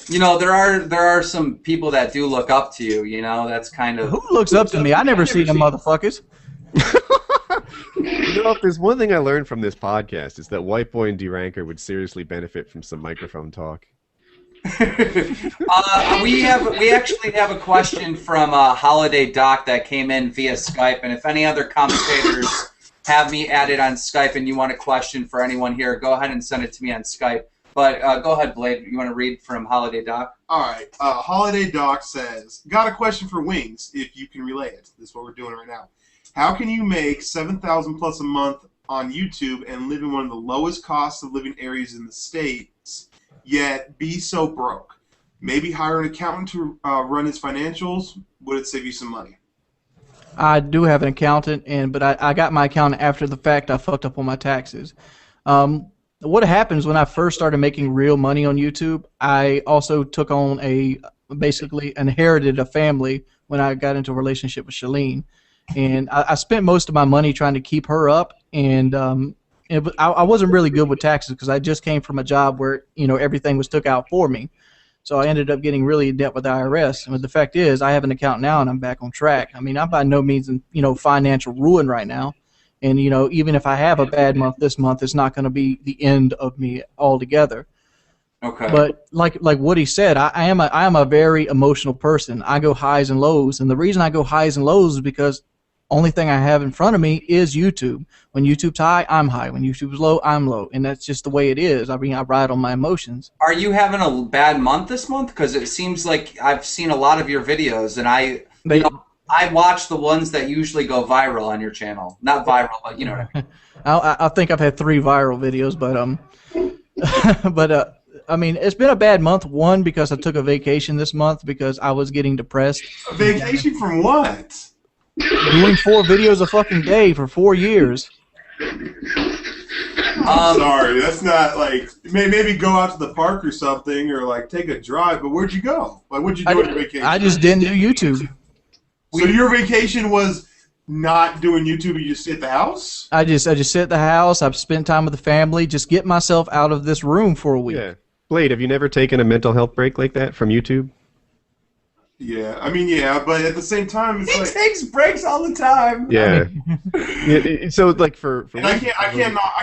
S2: You know, there are some people that do look up to you. You know, that's kind of.
S6: Who looks up to me? I never see them motherfuckers.
S7: You know, if there's one thing I learned from this podcast, is that Whiteboy and xDeranker would seriously benefit from some microphone talk.
S2: We actually have a question from Holiday Doc that came in via Skype, and if any other commentators have me added on Skype and you want a question for anyone here, go ahead and send it to me on Skype. But go ahead, Blade. You want to read from Holiday Doc?
S1: All right. Holiday Doc says, got a question for Wings, if you can relay it. This is what we're doing right now. How can you make $7,000 plus a month on YouTube and live in one of the lowest cost of living areas in the States, yet be so broke? Maybe hire an accountant to run his financials. Would it save you some money?
S6: I do have an accountant, but I got my accountant after the fact. I fucked up on my taxes. What happens when I first started making real money on YouTube, I also took on basically inherited a family when I got into a relationship with Shalene. And I spent most of my money trying to keep her up, and I wasn't really good with taxes because I just came from a job where everything was took out for me. So I ended up getting really in debt with the IRS. And the fact is, I have an account now, and I'm back on track. I mean, I'm by no means in financial ruin right now, and even if I have a bad month this month, it's not going to be the end of me altogether.
S2: Okay.
S6: But like Woody said, I am a very emotional person. I go highs and lows, and the reason I go highs and lows is because only thing I have in front of me is YouTube. When YouTube's high, I'm high. When YouTube's low, I'm low, and that's just the way it is. I mean, I ride on my emotions.
S2: Are you having a bad month this month? Because it seems like I've seen a lot of your videos, and I watch the ones that usually go viral on your channel. Not viral, but you know what I mean.
S6: I think I've had 3 viral videos, but I mean, it's been a bad month. One, because I took a vacation this month because I was getting depressed.
S1: A vacation from what?
S6: Doing 4 videos a fucking day for 4 years.
S1: I'm sorry, that's not like maybe go out to the park or something, or like take a drive. But where'd you go? Like, what'd you do on your vacation?
S6: I just didn't do YouTube.
S1: So your vacation was not doing YouTube. You just sit at the house.
S6: I just sit at the house. I've spent time with the family. Just get myself out of this room for a week.
S7: Yeah, Blade, have you never taken a mental health break like that from YouTube?
S1: Yeah, I mean, yeah, but at the same time, it's
S2: He
S1: like
S2: takes breaks all the time.
S7: Yeah. So like for
S1: and I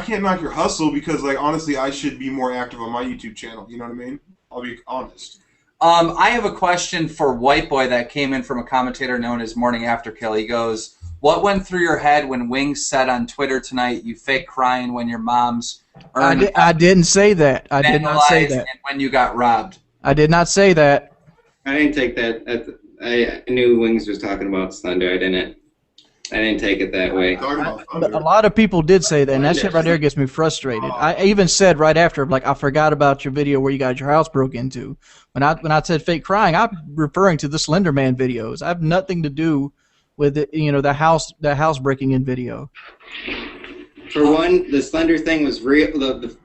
S1: can't knock your hustle because like honestly, I should be more active on my YouTube channel. You know what I mean? I'll be honest.
S2: I have a question for Whiteboy that came in from a commentator known as Morning Afterkill. He goes, "What went through your head when Wings said on Twitter tonight you fake crying when your mom's earned?"
S6: I didn't say that. I did not say that.
S2: And when you got robbed.
S6: I did not say that.
S3: I didn't take that. I knew Wings was talking about Slender. I didn't take it that way.
S6: A lot of people did say that, and that shit right there gets me frustrated. I even said right after, like, I forgot about your video where you got your house broke into. When I said fake crying, I'm referring to the Slender Man videos. I have nothing to do with it, the house breaking in video.
S3: For one, the Slender thing was real. The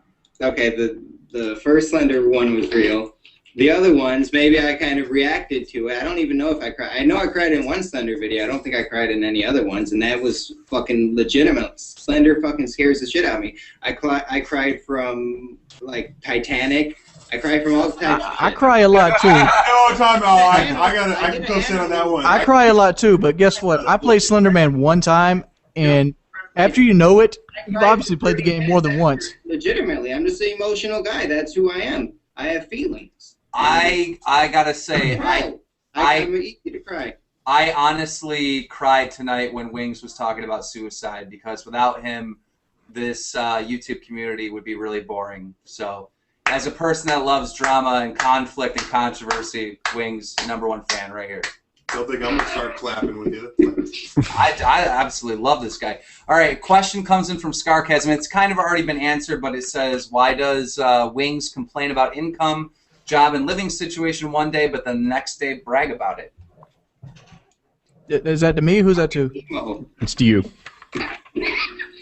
S3: first Slender one was real. The other ones, maybe I kind of reacted to it. I don't even know if I cried. I know I cried in one Slender video. I don't think I cried in any other ones, and that was fucking legitimate. Slender fucking scares the shit out of me. I cried from, like, Titanic. I cried from all types of shit.
S6: I cry a lot, too.
S1: I can go sit on that one.
S6: I cry a lot, too, but guess what? I played Slender Man one time, and after you know it, you've obviously played the game more than once.
S3: Legitimately. I'm just an emotional guy. That's who I am. I have feelings.
S2: I gotta say,
S3: I'm easy to cry.
S2: I honestly cried tonight when Wings was talking about suicide because without him, this YouTube community would be really boring. So, as a person that loves drama and conflict and controversy, Wings, #1 fan right here.
S1: Don't think I'm gonna start clapping with you.
S2: I absolutely love this guy. All right, question comes in from Scarcasm. It's kind of already been answered, but it says, why does Wings complain about income, job, and living situation one day, but the next day brag about it?
S6: Is that to me? Who's that to?
S7: It's to you.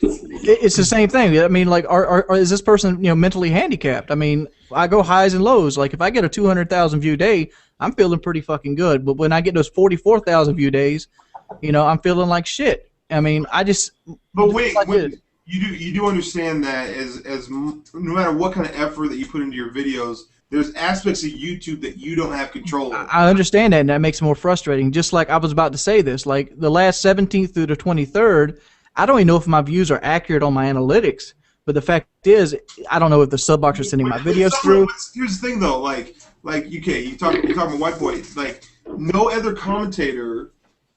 S6: It's the same thing. I mean, like, is this person mentally handicapped? I mean, I go highs and lows. Like, if I get a 200,000 view day, I'm feeling pretty fucking good. But when I get those 44,000 view days, I'm feeling like shit. I mean, I just.
S1: But wait, you do understand that no matter what kind of effort that you put into your videos, there's aspects of YouTube that you don't have control of.
S6: I understand that, and that makes it more frustrating. Just like I was about to say this, like the last 17th through the 23rd, I don't even know if my views are accurate on my analytics. But the fact is, I don't know if the sub box are sending my videos through.
S1: Here's the thing, though. Like okay, you're talking about White Boy. Like, no other commentator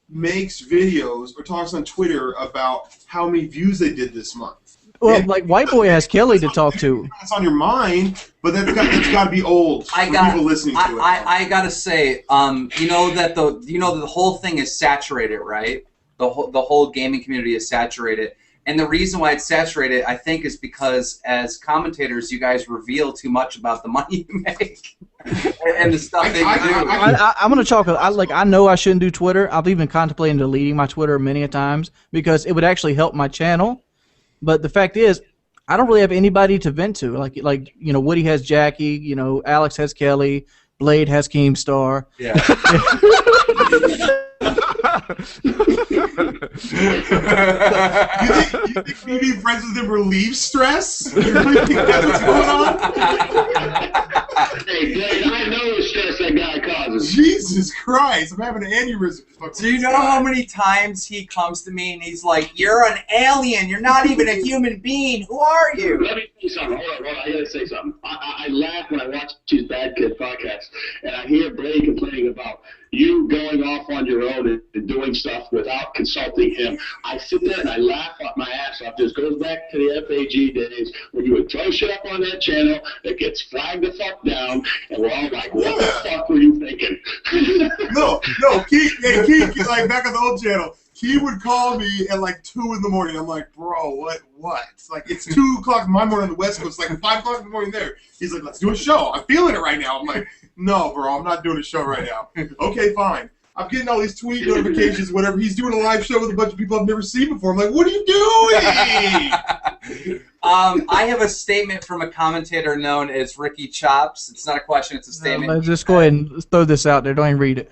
S1: makes videos or talks on Twitter about how many views they did this month.
S6: Well, like White Boy has Kelly to talk to.
S1: It's on your mind, but that's got to be old for people listening to it.
S2: I gotta say, you know that the whole thing is saturated, right? The whole gaming community is saturated. And the reason why it's saturated, I think, is because as commentators, you guys reveal too much about the money you make and the stuff that you do.
S6: I'm gonna talk. I know I shouldn't do Twitter. I've even contemplated deleting my Twitter many a times because it would actually help my channel. But the fact is, I don't really have anybody to vent to. Like you know, Woody has Jackie. You know, Alex has Kelly. Blade has Keemstar.
S2: Yeah.
S1: You think being friends with him relieves stress? You really think that's what's going on?
S5: Hey, Blade, I know the stress that guy causes.
S1: Jesus Christ, I'm having an aneurysm.
S2: Do you know how many times he comes to me and he's like, "You're an alien. You're not even a human being. Who are you?"
S5: Let me say something. Hold on. I gotta say something. I laugh when I watch these Bad Kid podcasts, and I hear Blade complaining about you going off on your own and doing stuff without consulting him. I sit there and I laugh my ass off. This goes back to the FAG days when you would throw shit up on that channel that gets flagged the fuck down, and we're all like, "What the fuck were you thinking?"
S1: No, Key, like back on the old channel, he would call me at like 2 in the morning. I'm like, "Bro, what? It's like it's 2 o'clock in my morning on the West Coast. It's like 5 o'clock in the morning there." He's like, "Let's do a show. I'm feeling it right now." I'm like, "No, bro, I'm not doing a show right now." Okay, fine. I'm getting all these tweet notifications, whatever. He's doing a live show with a bunch of people I've never seen before. I'm like, "What are you doing?"
S2: I have a statement from a commentator known as Ricky Chops. It's not a question, it's a statement.
S6: Let's just go ahead and throw this out there. Don't even read it.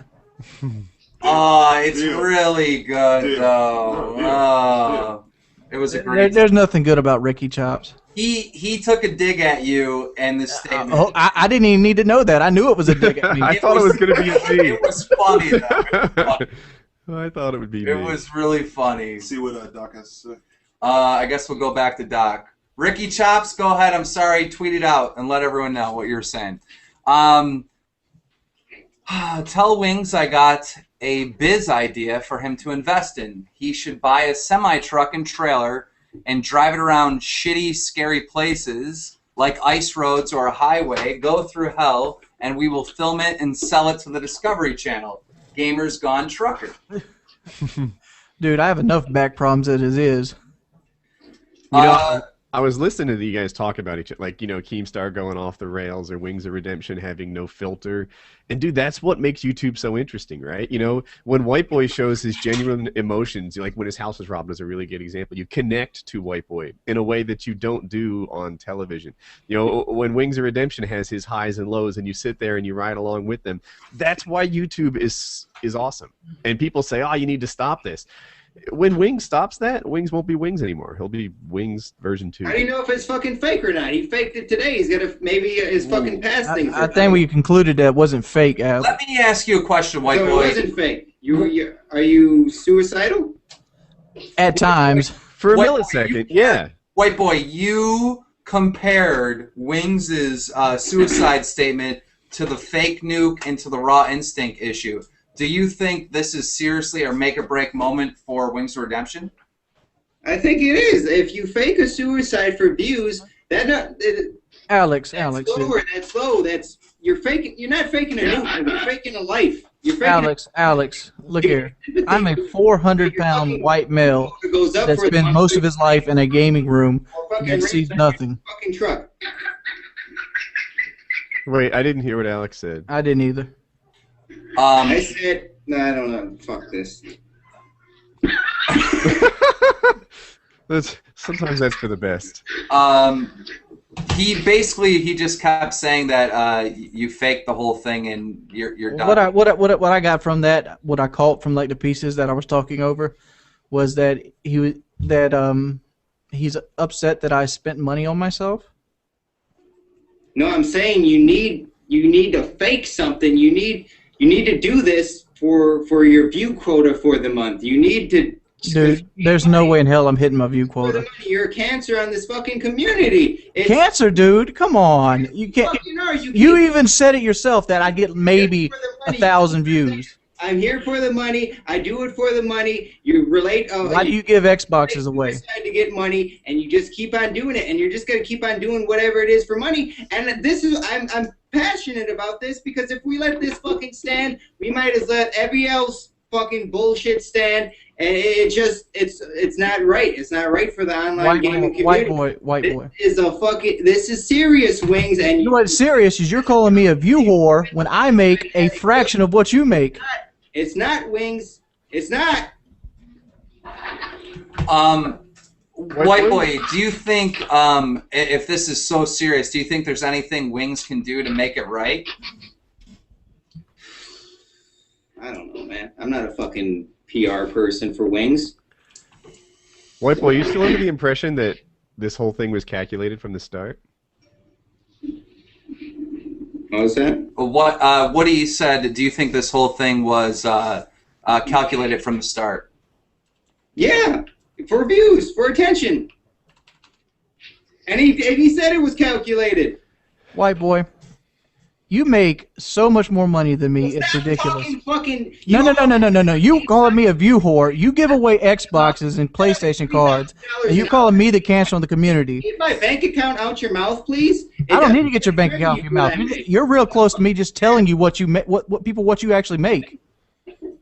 S2: Oh, it's really good, though. It was a great...
S6: There's nothing good about Ricky Chops.
S2: He took a dig at you and the statement.
S6: I didn't even need to know that. I knew it was a dig at me.
S7: I thought it was going to be a dig.
S2: It was funny, though. It was funny.
S7: I thought it would be
S2: It was really funny.
S1: Let's see what Doc has to say.
S2: I guess we'll go back to Doc. Ricky Chops, go ahead. I'm sorry. Tweet it out and let everyone know what you're saying. Tell Wings I got a biz idea for him to invest in. He should buy a semi-truck and trailer and drive it around shitty, scary places like ice roads or a highway, go through hell, and we will film it and sell it to the Discovery Channel. Gamers Gone Trucker.
S6: Dude, I have enough back problems as it is.
S7: You know, I was listening to you guys talk about each other, like, you know, Keemstar going off the rails or Wings of Redemption having no filter. And, dude, that's what makes YouTube so interesting, right? You know, when White Boy shows his genuine emotions, like when his house was robbed is a really good example. You connect to White Boy in a way that you don't do on television. You know, when Wings of Redemption has his highs and lows and you sit there and you ride along with them, that's why YouTube is awesome. And people say, "Oh, you need to stop this." When Wings stops that, Wings won't be Wings anymore. He'll be Wings version 2.
S3: How do you know if it's fucking fake or not? He faked it today. He's got to maybe his fucking past things.
S6: I think we concluded that it wasn't fake, Al.
S2: Let me ask you a question, White
S3: So
S2: Boy.
S3: it wasn't fake. Are you suicidal?
S6: At times.
S7: For a
S2: White Boy,
S7: millisecond, yeah.
S2: White Boy, you compared Wings' suicide statement to the fake nuke and to the raw instinct issue. Do you think this is seriously a make-or-break moment for Wings of Redemption?
S3: I think it is. If you fake a suicide for views,
S6: Alex.
S3: That's low. You're faking. You're not faking a nuke. You're faking a life. You're faking
S6: Alex, look here. I'm a 400-pound white male that spent most of his life in a gaming room that sees nothing.
S3: Fucking truck.
S7: Wait, I didn't hear what Alex said.
S6: I didn't either.
S3: I said, no, I don't know. Fuck this.
S7: Sometimes that's for the best.
S2: He just kept saying that you faked the whole thing and you're done.
S6: What I got from that, what I caught from like the pieces that I was talking over, was that he's upset that I spent money on myself.
S3: No, I'm saying you need to fake something. You need to do this for your view quota for the month. You need to.
S6: Dude, there's no way in hell I'm hitting my view quota.
S3: You're a cancer on this fucking community. It's
S6: Cancer, dude. Come on. You can't. You even said it yourself that I get maybe 1,000 views.
S3: I'm here for the money. I do it for the money. You relate.
S6: Why do you give Xboxes away?
S3: Decide to get money, and you just keep on doing it, and you're just gonna keep on doing whatever it is for money. And this is I'm passionate about this because if we let this fucking stand, we might as let every else fucking bullshit stand. And it's not right. It's not right for the online gaming community.
S6: White boy.
S3: This is serious, Wings. And
S6: you know what's serious is you're calling me a view whore when I make a fraction of what you make.
S3: It's not, Wings. It's not.
S2: White boy, do you think if this is so serious, do you think there's anything Wings can do to make it right?
S3: I don't know, man. I'm not a fucking PR person for Wings.
S7: White boy, you still under the impression that this whole thing was calculated from the start?
S3: What was that?
S2: What he said, do you think this whole thing was calculated from the start?
S3: Yeah, for views, for attention. And he said it was calculated.
S6: White boy, you make so much more money than me. It's ridiculous. No. You calling me a view whore. You give away Xboxes and PlayStation cards, and you calling me the cancer on the community.
S3: Get my bank account out your mouth, please.
S6: I don't need to get your bank account out your mouth. You're real close to me just telling you what you what you actually make.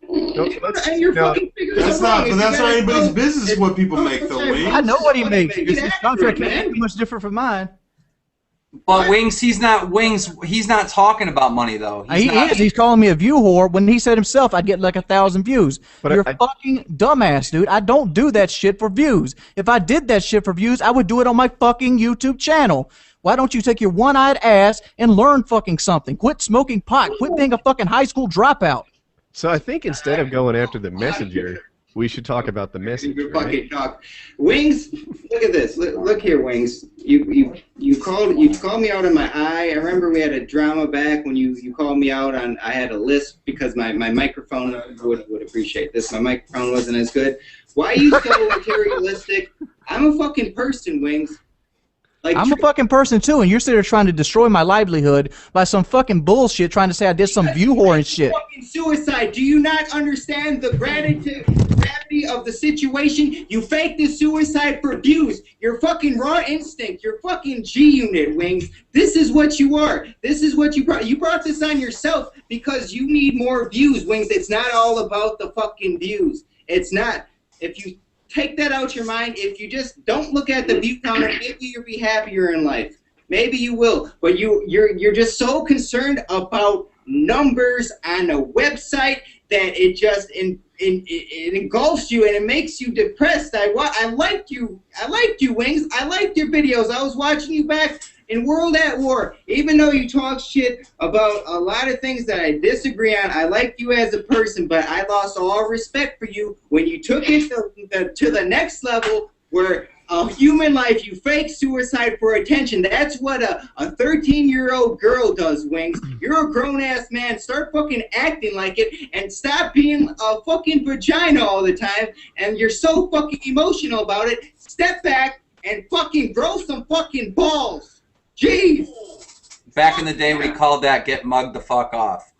S3: And you're fucking figuring
S1: that's not anybody's business what people make, though, Wings.
S6: I know what he makes. His contract can't be much different from mine.
S2: But Wings, he's not talking about money though.
S6: He's calling me a view whore when he said himself I'd get like 1,000 views. But you're a fucking dumbass, dude. I don't do that shit for views. If I did that shit for views, I would do it on my fucking YouTube channel. Why don't you take your one-eyed ass and learn fucking something? Quit smoking pot. Quit being a fucking high school dropout.
S7: So I think instead of going after the messenger, we should talk about the message.
S3: Fucking talk. Wings, look at this. Look here, Wings. You called me out on my eye. I remember we had a drama back when you called me out on. I had a lisp because my microphone would appreciate this. My microphone wasn't as good. Why are you so materialistic? I'm a fucking person, Wings. Like,
S6: I'm a fucking person too, and you're sitting there trying to destroy my livelihood by some fucking bullshit, trying to say I did some view whore and shit.
S3: Fucking suicide. Do you not understand the gravity of the situation? You faked the suicide for views. Your fucking raw instinct. Your fucking G-unit, Wings. This is what you are. This is what you brought. You brought this on yourself because you need more views, Wings. It's not all about the fucking views. It's not. If you take that out your mind, if you just don't look at the view counter, maybe you'll be happier in life. Maybe you will. But you're just so concerned about numbers on a website that it just it engulfs you and it makes you depressed. I liked you, Wings. I liked your videos. I was watching you back in World at War. Even though you talk shit about a lot of things that I disagree on, I like you as a person, but I lost all respect for you when you took it to the next level where a human life, you fake suicide for attention. That's what a 13-year-old girl does, Wings. You're a grown-ass man. Start fucking acting like it and stop being a fucking vagina all the time. And you're so fucking emotional about it. Step back and fucking grow some fucking balls. Jeez.
S2: Back in the day, we called that "get mugged the fuck off."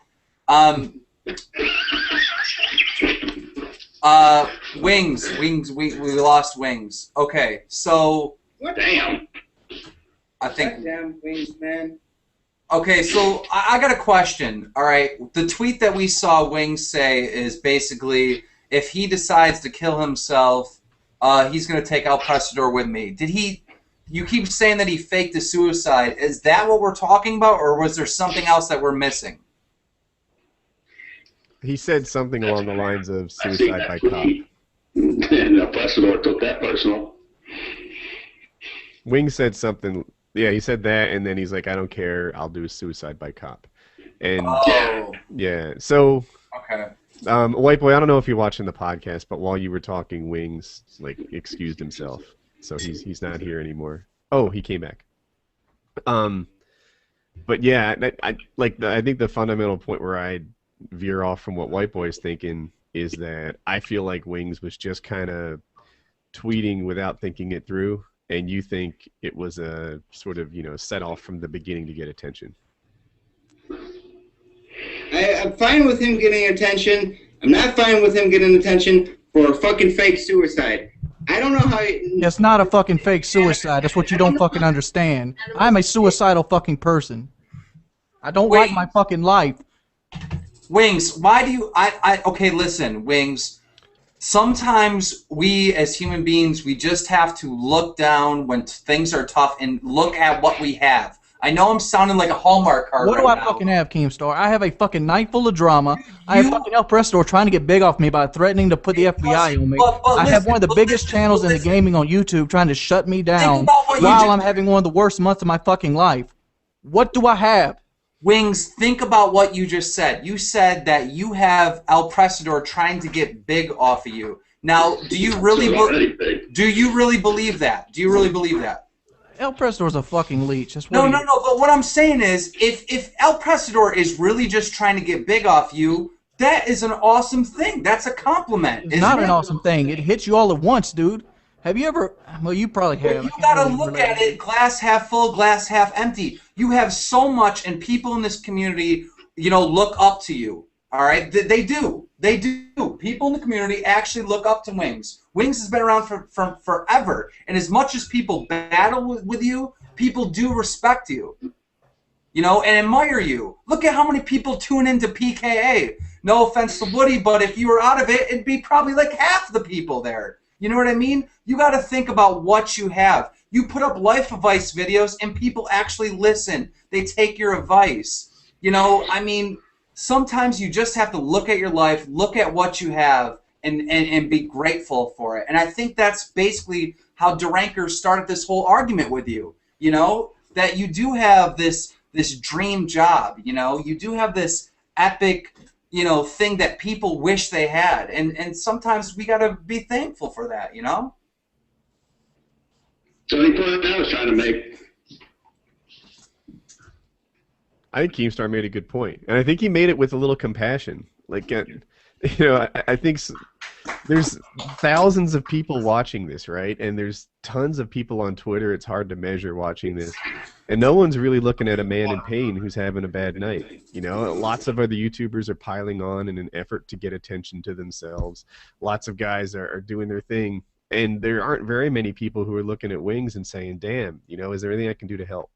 S2: Wings, we lost Wings. Okay, so
S3: What? Damn.
S2: I think.
S3: Damn Wings, man.
S2: Okay, so I got a question. All right, the tweet that we saw Wings say is basically if he decides to kill himself, he's gonna take ELPRESADOR with me. Did he? You keep saying that he faked the suicide. Is that what we're talking about, or was there something else that we're missing?
S7: He said something along the lines of suicide by cop.
S5: And ELPRESADOR took that personal.
S7: Wing said something. Yeah, he said that, and then he's like, "I don't care. I'll do suicide by cop." And yeah, so
S2: okay.
S7: White boy, I don't know if you're watching the podcast, but while you were talking, Wings like excused himself. so he's not here anymore. Oh, he came back. But yeah, I think the fundamental point where I veer off from what Whiteboy's thinking is that I feel like Wings was just kind of tweeting without thinking it through, and you think it was a sort of, set off from the beginning to get attention.
S3: I'm fine with him getting attention. I'm not fine with him getting attention for a fucking fake suicide. I don't know how...
S6: It's not a fucking fake suicide. That's what you don't fucking understand. I'm a suicidal fucking person. I don't like my fucking life.
S2: Wings, why do you... Okay, listen, Wings. Sometimes we, as human beings, we just have to look down when things are tough and look at what we have. I know I'm sounding like a Hallmark card
S6: What do I fucking have, Keemstar? I have a fucking night full of drama. I have fucking ELPRESADOR trying to get big off me by threatening to put the FBI on me. I have one of the biggest channels in the gaming on YouTube trying to shut me down while I'm having one of the worst months of my fucking life. What do I have?
S2: Wings, think about what you just said. You said that you have ELPRESADOR trying to get big off of you. Now, do you really believe that? Do you really believe that?
S6: ELPRESADOR is a fucking leech. That's
S2: No. But what I'm saying is, if ELPRESADOR is really just trying to get big off you, that is an awesome thing. That's a compliment.
S6: It's not an awesome thing. It hits you all at once, dude. Have you ever... Well, you probably have.
S2: You gotta look at it glass half full, glass half empty. You have so much, and people in this community, look up to you. All right? They do. They do. People in the community actually look up to Wings. Wings has been around for forever. And as much as people battle with you, people do respect you. And admire you. Look at how many people tune into PKA. No offense to Woody, but if you were out of it, it'd be probably like half the people there. You know what I mean? You got to think about what you have. You put up life advice videos, and people actually listen. They take your advice. Sometimes you just have to look at your life, look at what you have, and be grateful for it. And I think that's basically how xDeranker started this whole argument with you. That you do have this dream job. You do have this epic thing that people wish they had, and sometimes we gotta be thankful for that,
S5: So the point I was trying to make.
S7: I think Keemstar made a good point, and I think he made it with a little compassion. Like, I think there's thousands of people watching this, right? And there's tons of people on Twitter. It's hard to measure watching this, and no one's really looking at a man in pain who's having a bad night. Lots of other YouTubers are piling on in an effort to get attention to themselves. Lots of guys are doing their thing, and there aren't very many people who are looking at Wings and saying, "Damn, is there anything I can do to help?"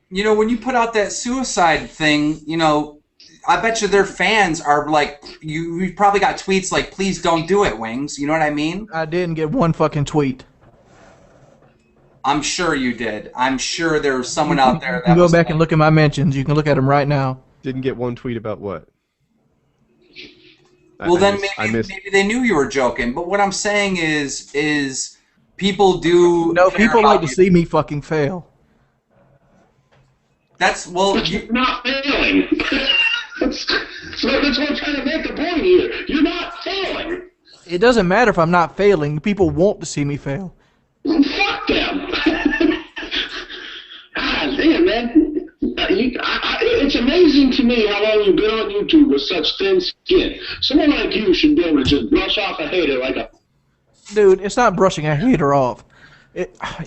S2: When you put out that suicide thing, I bet you their fans are like, you probably got tweets like, "Please don't do it, Wings." You know what I mean?
S6: I didn't get one fucking tweet.
S2: I'm sure you did. I'm sure there was someone out there that
S6: you go back and look at my mentions. You can look at them right now.
S7: Didn't get one tweet about what?
S2: Well, maybe they knew you were joking. But what I'm saying is people do.
S6: No, people like to see me fucking fail.
S5: But you're not failing. That's what I'm trying to make the point here. You're not failing.
S6: It doesn't matter if I'm not failing. People want to see me fail.
S5: Fuck them. Damn, man. It's amazing to me how long you've been on YouTube with such thin skin. Someone like you should be able to just brush off a hater like a...
S6: Dude, it's not brushing a hater off.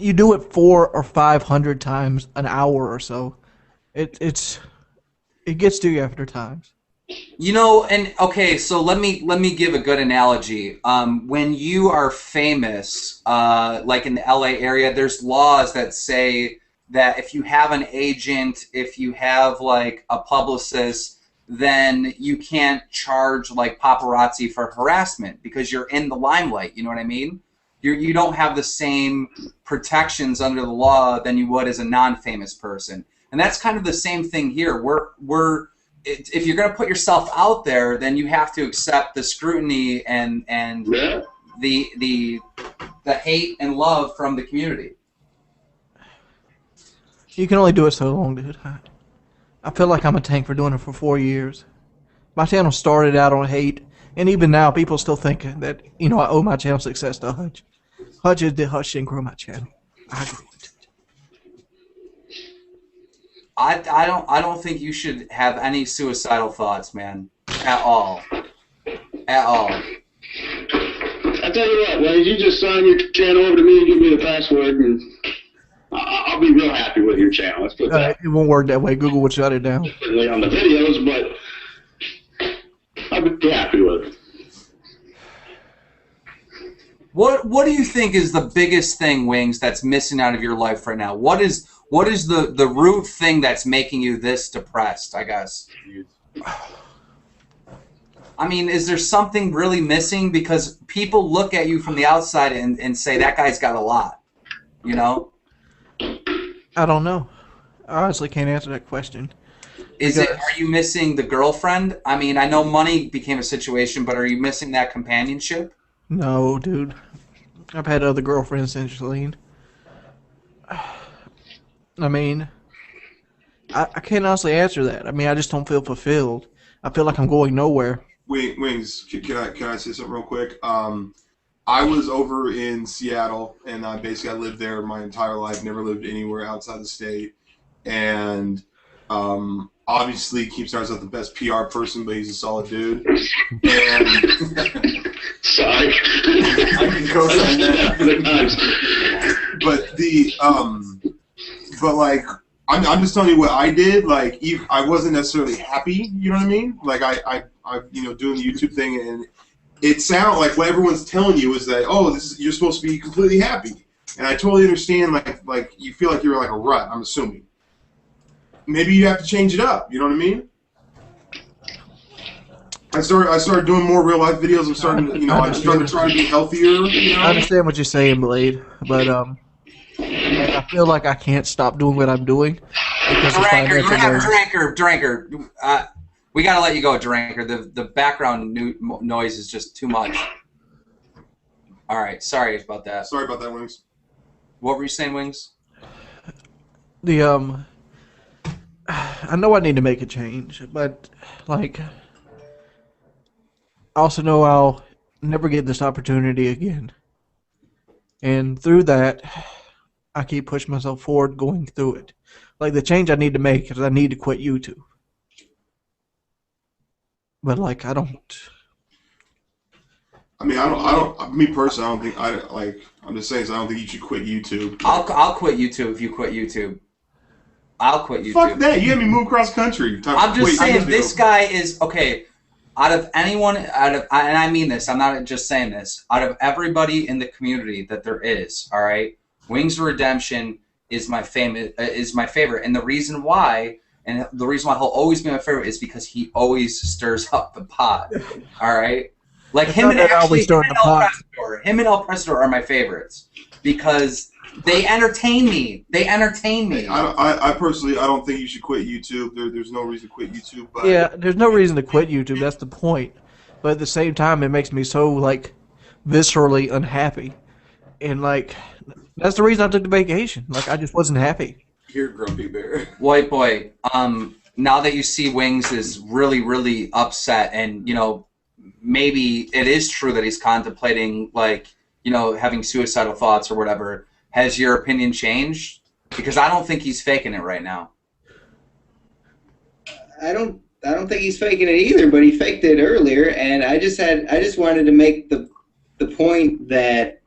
S6: You do it 400 or 500 times an hour or so. It gets to you after times.
S2: And okay, so let me give a good analogy. When you are famous, like in the LA area, there's laws that say that if you have an agent, if you have like a publicist, then you can't charge like paparazzi for harassment because you're in the limelight. You know what I mean? You don't have the same protections under the law than you would as a non-famous person. And that's kind of the same thing here. If you're going to put yourself out there, then you have to accept the scrutiny and the hate and love from the community.
S6: You can only do it so long, dude. I feel like I'm a tank for doing it for 4 years. My channel started out on hate, and even now people still think that I owe my channel success to Hutch. Hutch didn't grow my channel. I grew it.
S2: I don't think you should have any suicidal thoughts, man. At all. At all.
S5: I tell you what, when you just sign your channel over to me and give me the password, and I'll be real happy with your channel. Let's put that.
S6: It won't work that way. Google would shut it down.
S5: Certainly on the videos, but I'll be happy with it.
S2: What do you think is the biggest thing, Wings, that's missing out of your life right now? What is the root thing that's making you this depressed, I guess? I mean, is there something really missing? Because people look at you from the outside and say, that guy's got a lot, you know?
S6: I don't know. I honestly can't answer that question.
S2: Are you missing the girlfriend? I mean, I know money became a situation, but are you missing that companionship?
S6: No, dude. I've had other girlfriends since Shalene. I mean, I can't honestly answer that. I mean, I just don't feel fulfilled. I feel like I'm going nowhere.
S1: Wings, can I say something real quick? I was over in Seattle, and I lived there my entire life. Never lived anywhere outside the state, and obviously Keemstar's not the best PR person, but he's a solid dude. And
S5: Sorry.
S1: I can co-sign that. But like, I'm just telling you what I did. Like, I wasn't necessarily happy. You know what I mean? Like, I doing the YouTube thing, and it sounds like what everyone's telling you is that, oh, you're supposed to be completely happy. And I totally understand. Like you feel like you're in like a rut. I'm assuming. Maybe you have to change it up. You know what I mean? I started doing more real life videos. I'm starting to, I'm starting to try to be healthier. You know?
S6: I understand what you're saying, Blade, but I feel like I can't stop doing what I'm doing because of financial reasons.
S2: Dranker. We gotta let you go, Dranker. The background noise is just too much. All right, sorry about that.
S1: Sorry about that, Wings.
S2: What were you saying, Wings?
S6: I know I need to make a change, but like, I also know I'll never get this opportunity again. And through that, I keep pushing myself forward, going through it. Like, the change I need to make is I need to quit YouTube. But like, I don't.
S1: I mean, I don't. Me personally, I don't think. I'm just saying. So I don't think you should quit YouTube.
S2: I'll quit YouTube if you quit YouTube. I'll quit YouTube.
S1: Fuck that! You had me move across country.
S2: I'm just saying, this guy is okay. Out of anyone, and I mean this, I'm not just saying this. Out of everybody in the community that there is, all right, Wings of Redemption is my favorite, and the reason why, he'll always be my favorite is because he always stirs up the pot. All right, like him and ELPRESADOR are my favorites because they entertain me.
S1: I personally, I don't think you should quit YouTube. There's no reason to quit YouTube. But
S6: yeah, there's no reason to quit YouTube. That's the point. But at the same time, it makes me so like viscerally unhappy, and like that's the reason I took the vacation. Like, I just wasn't happy.
S1: Here, Grumpy Bear.
S2: White boy. Now that you see Wings is really, really upset, and maybe it is true that he's contemplating having suicidal thoughts or whatever. Has your opinion changed? Because I don't think he's faking it right now.
S3: I don't think he's faking it either, but he faked it earlier, and I just wanted to make the point that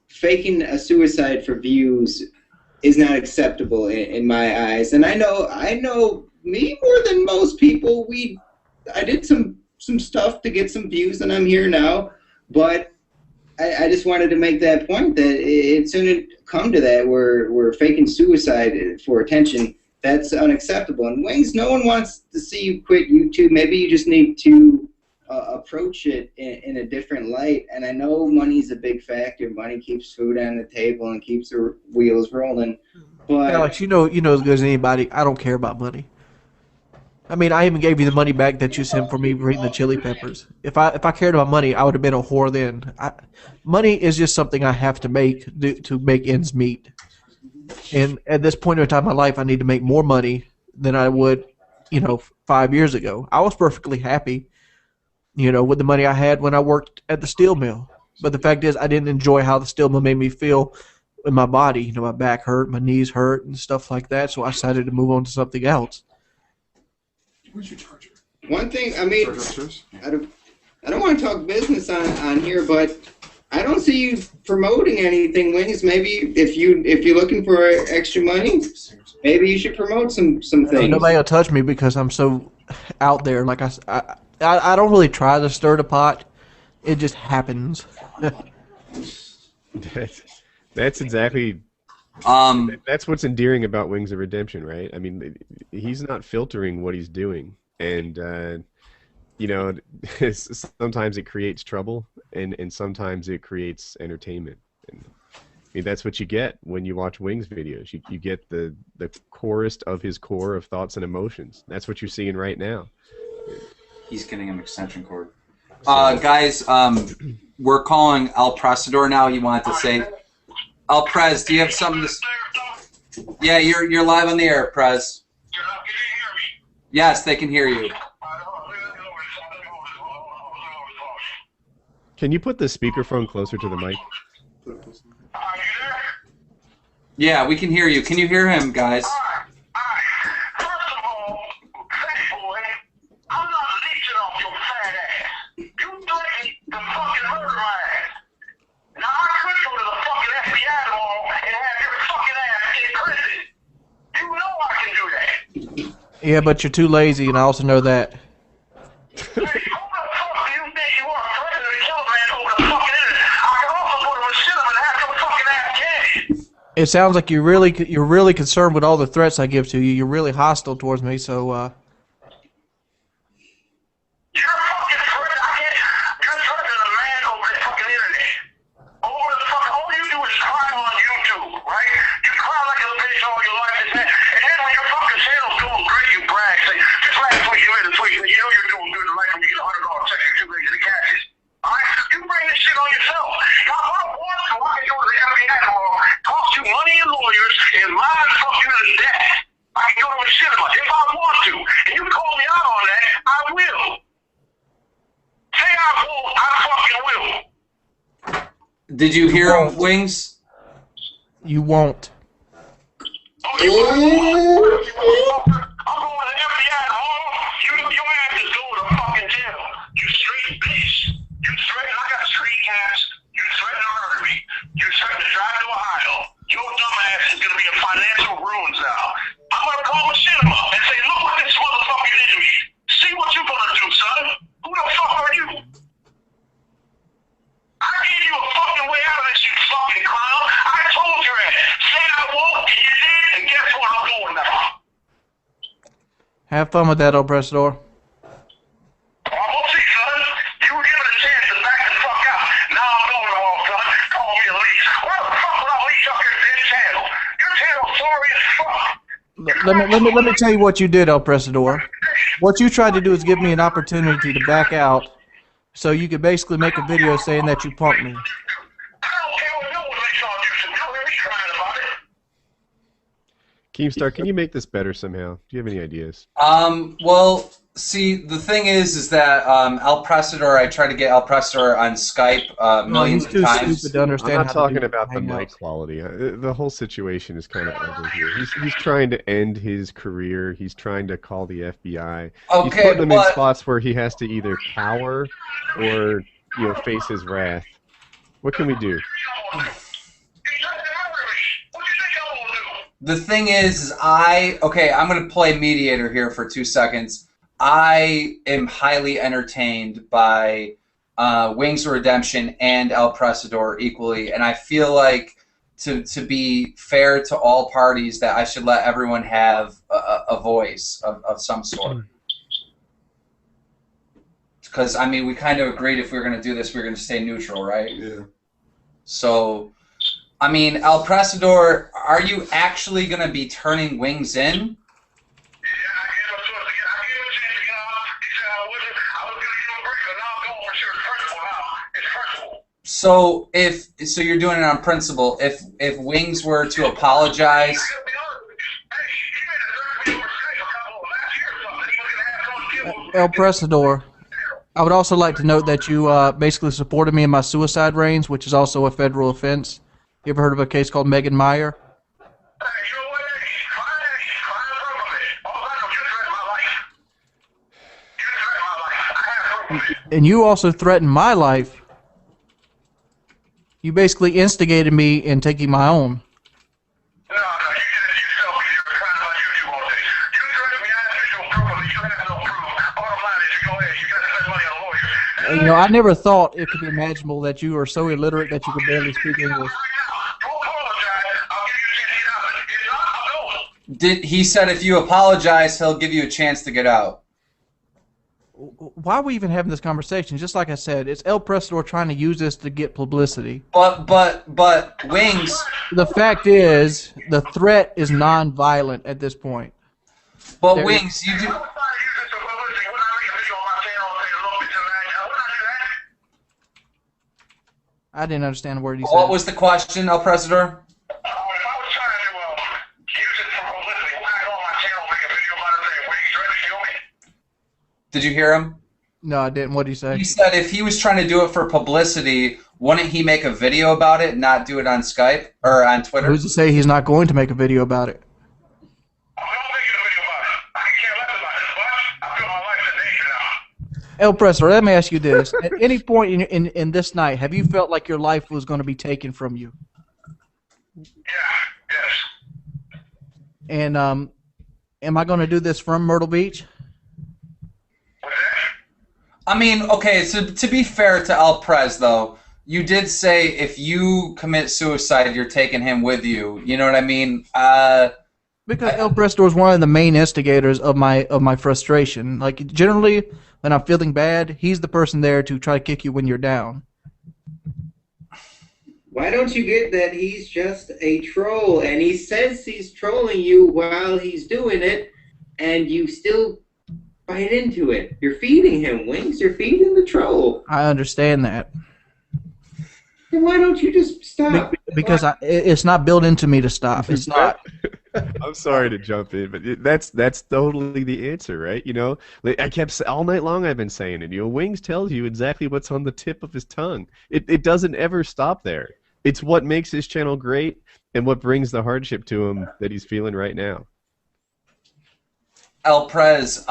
S3: faking a suicide for views is not acceptable in my eyes. And I know me more than most people. I did some stuff to get some views, and I'm here now, but I just wanted to make that point that it shouldn't come to that where we're faking suicide for attention. That's unacceptable. And Wings, no one wants to see you quit YouTube. Maybe you just need to approach it in a different light. And I know money's a big factor. Money keeps food on the table and keeps the wheels rolling. But
S6: Alex, you know as good as anybody, I don't care about money. I mean, I even gave you the money back that you sent for me reading the chili peppers. If I cared about money, I would have been a whore then. Money is just something I have to make to make ends meet. And at this point in time in my life, I need to make more money than I would, 5 years ago. I was perfectly happy, with the money I had when I worked at the steel mill. But the fact is, I didn't enjoy how the Stillman made me feel in my body. You know, my back hurt, my knees hurt, and stuff like that. So I decided to move on to something else.
S1: Where's your charger?
S3: One thing, I mean, I don't want to talk business on here, but I don't see you promoting anything, Wings. Maybe if you're looking for extra money, maybe you should promote some things.
S6: Nobody will touch me because I'm so out there. Like I don't really try to stir the pot. It just happens.
S7: That's exactly. That's what's endearing about Wings of Redemption, right? I mean, he's not filtering what he's doing, and you know, sometimes it creates trouble, and sometimes it creates entertainment. And I mean, that's what you get when you watch Wings videos. You get the corest of his core of thoughts and emotions. That's what you're seeing right now.
S2: He's getting an extension cord. Guys, we're calling ELPRESADOR now. You wanted to say, ELPRES, do you have something to? Yeah, you're live on the air, Prez. Yes, they can hear you.
S7: Can you put the speakerphone closer to the mic?
S2: Yeah, we can hear you. Can you hear him, guys?
S5: First of all, fat boy, I'm not leeching off your fat ass. You threatened to fucking murder my ass. Now I could go to the fucking FBI tomorrow and have your fucking ass in prison. You know I can do that.
S6: Yeah, but you're too lazy, and I also know that.
S5: Hey, who the fuck do you think you are? Threatening to kill a man over the fucking internet. I can also put him in cinema and have your fucking ass dead.
S6: It sounds like you're really concerned with all the threats I give to you. You're really hostile towards me, so
S5: You're a fucking threat. You're threatening a man over the fucking internet. Over the fucking, all you do is cry on YouTube, right? You cry like a bitch all your life, and then when your fucking channel's doing great, you brag. Say, just last week you made a tweet, you know you're doing good, like when you get $100 check, you're too late to cash it. Alright? You bring this shit on yourself. Now, if I want to, I can go to the FBI tomorrow, cost you money and lawyers, and lie fuck you to death. I can go to a cinema if I want to, and you call me out on that, I will. Say I won't, I fucking will.
S2: Did you hear him, Wings?
S6: you won't.
S5: Oh, you motherfucker. I'm going to the FBI tomorrow. You know your ass is going to fucking jail. You straight bitch. You threaten, I got street cats. You threaten to murder me. You threaten to drive to Ohio. Your dumb ass is going to be in financial ruins now. I'm going to call Machinima and say, look what this motherfucker did to me. See what you're going to do, son. Who the fuck are you? I gave you a fucking way out of this, you fucking clown. I told your ass. Say I won't, and you did, and guess what? I'm going now.
S6: Have fun with that, ELPRESADOR.
S5: I'm gonna see, son. You were given a chance to back the fuck out. Now I'm going to all, son. Call me a leech. Where the fuck would I leech up your dead channel? Your channel's sorry as fuck.
S6: Let me tell you what you did, ELPRESADOR. What you tried to do is give me an opportunity to back out, so you could basically make a video saying that you punked me.
S5: I don't care what no one makes on you, so don't hear me crying about it.
S7: Keemstar, can you make this better somehow? Do you have any ideas?
S2: Well, see, the thing is that ELPRESADOR, I tried to get ELPRESADOR on Skype millions of
S6: He's too
S2: times.
S6: stupid to understand
S7: I'm not
S6: how to
S7: talking
S6: do
S7: about the
S6: Hangouts.
S7: mic quality. The whole situation is kind of ugly here. He's trying to end his career. He's trying to call the FBI. He's
S2: Okay,
S7: putting him in
S2: but
S7: spots where he has to either cower or, you know, face his wrath. What can we do?
S2: the thing is I'm going to play mediator here for 2 seconds. I am highly entertained by Wings of Redemption and ELPRESADOR equally, and I feel like to be fair to all parties that I should let everyone have a voice of some sort. Because, I mean, we kind of agreed if we were going to do this, we were going to stay neutral, right?
S1: Yeah.
S2: So, I mean, ELPRESADOR, are you actually going to be turning Wings in? So you're doing it on principle. If Wings were to apologize,
S6: ELPRESADOR, I would also like to note that you basically supported me in my suicide range, which is also a federal offense. You ever heard of a case called Megan Meyer?
S5: Hey, you know what? Cry over it. All I know, you threatened my life. You threatened my life. I have proof of it.
S6: And you also threatened my life. You basically instigated me in taking my own.
S5: No, you did it yourself because you were crying about YouTube all day. You threatened me. I asked you to proof of it. You have no proof. Bottom line is, you go ahead. You got to spend money on lawyers.
S6: And, you know, I never thought it could be imaginable that you are so illiterate that you could barely speak English.
S2: He said if you apologize, he'll give you a chance to get out.
S6: Why are we even having this conversation? Just like I said, it's ELPRESADOR trying to use this to get publicity.
S2: But Wings.
S6: The fact is, the threat is non-violent at this point.
S2: But Wings, you do.
S6: I didn't understand a word he said.
S2: What was the question, ELPRESADOR? Did you hear him?
S6: No, I didn't. What did he say?
S2: He said if he was trying to do it for publicity, wouldn't he make a video about it and not do it on Skype or on Twitter?
S6: Who's to say he's not going to make a video about it? ELPRESADOR, let me ask you this. At any point in this night, have you felt like your life was going to be taken from you?
S5: Yeah, yes.
S6: And am I going to do this from Myrtle Beach?
S2: I mean, okay, so to be fair to ELPRES, though, you did say if you commit suicide, you're taking him with you. You know what I mean?
S6: Because ELPRESADOR is one of the main instigators of my frustration. Like, generally, when I'm feeling bad, he's the person there to try to kick you when you're down.
S3: Why don't you get that he's just a troll, and he says he's trolling you while he's doing it, and you still bite into it? You're feeding him, Wings. You're feeding the troll.
S6: I understand that.
S3: Then why don't you just stop?
S6: Because it's not built into me to stop. It's not.
S7: I'm sorry to jump in, but that's totally the answer, right? You know, I kept all night long. I've been saying it. You know, Wings tells you exactly what's on the tip of his tongue. It doesn't ever stop there. It's what makes his channel great and what brings the hardship to him that he's feeling right now.
S2: ELPRES,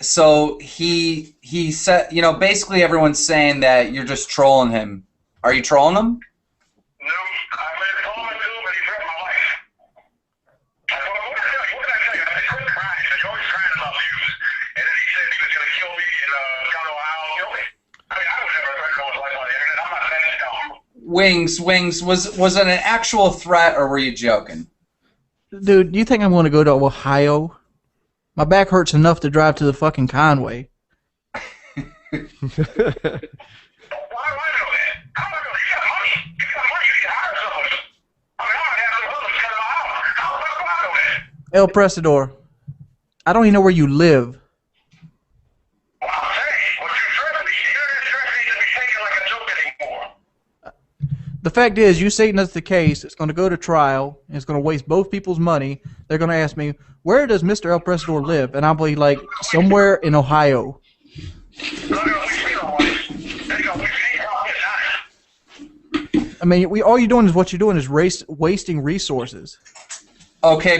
S2: so he said, you know, basically everyone's saying that you're just trolling him. Are you trolling him?
S5: No, I made a call to him, and he threatened my life. What can I tell you? I said, quit crying. You're always crying about views. And then he said he was going to kill me in Ohio, kill me. I mean, I would never threaten no one's life on the internet. I'm not that dumb.
S2: Wings, was it an actual threat or were you joking?
S6: Dude, do you think I'm going to go to Ohio? My back hurts enough to drive to the fucking Conway.
S5: Why do I know that? How do I know? You got money. You got money. You can hire someone. I mean, I might have some husbands come out. How the fuck do I know that?
S6: ELPRESADOR, I don't even know where you live.
S5: Well, I'm saying, what you threatened me, you didn't threaten me to be taken like a joke anymore.
S6: The fact is, you saying that's the case, it's going to go to trial, and it's going to waste both people's money. They're going to ask me, where does Mr. ELPRESADOR live? And I'll be like, somewhere in Ohio. I mean, all you're doing is what you're doing is wasting resources.
S2: Okay,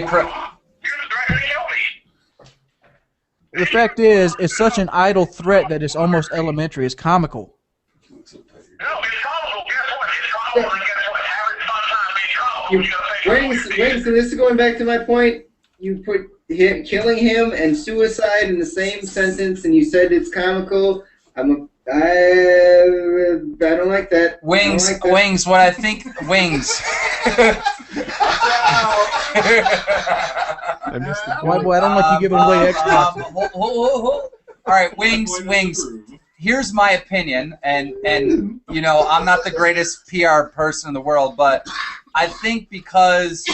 S6: the fact is, it's such an idle threat that it's almost elementary. It's comical.
S5: No, it's comical. Guess what? It's comical, and guess what? Average fun time being comical.
S3: Wings, so this is going back to my point. You put killing him and suicide in the same sentence, and you said it's comical. I don't like that.
S2: Wings, what I think, Wings.
S6: Boy, I don't like you giving away Xbox.
S2: All right, Wings. Here's my opinion, and you know, I'm not the greatest PR person in the world, but I think because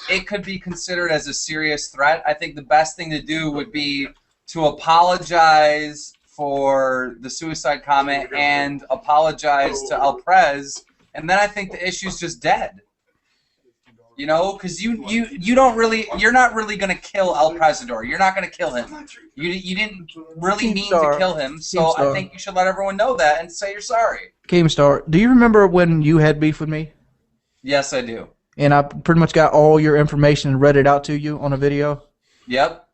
S2: it could be considered as a serious threat, I think the best thing to do would be to apologize for the suicide comment and apologize to ELPRES, and then I think the issue's just dead. You know, because you don't really, you're not really gonna kill ELPRESADOR. You're not gonna kill him. You didn't really mean to kill him. So I think you should let everyone know that and say you're sorry.
S6: Keemstar, do you remember when you had beef with me?
S2: Yes, I do.
S6: And I pretty much got all your information and read it out to you on a video.
S2: Yep.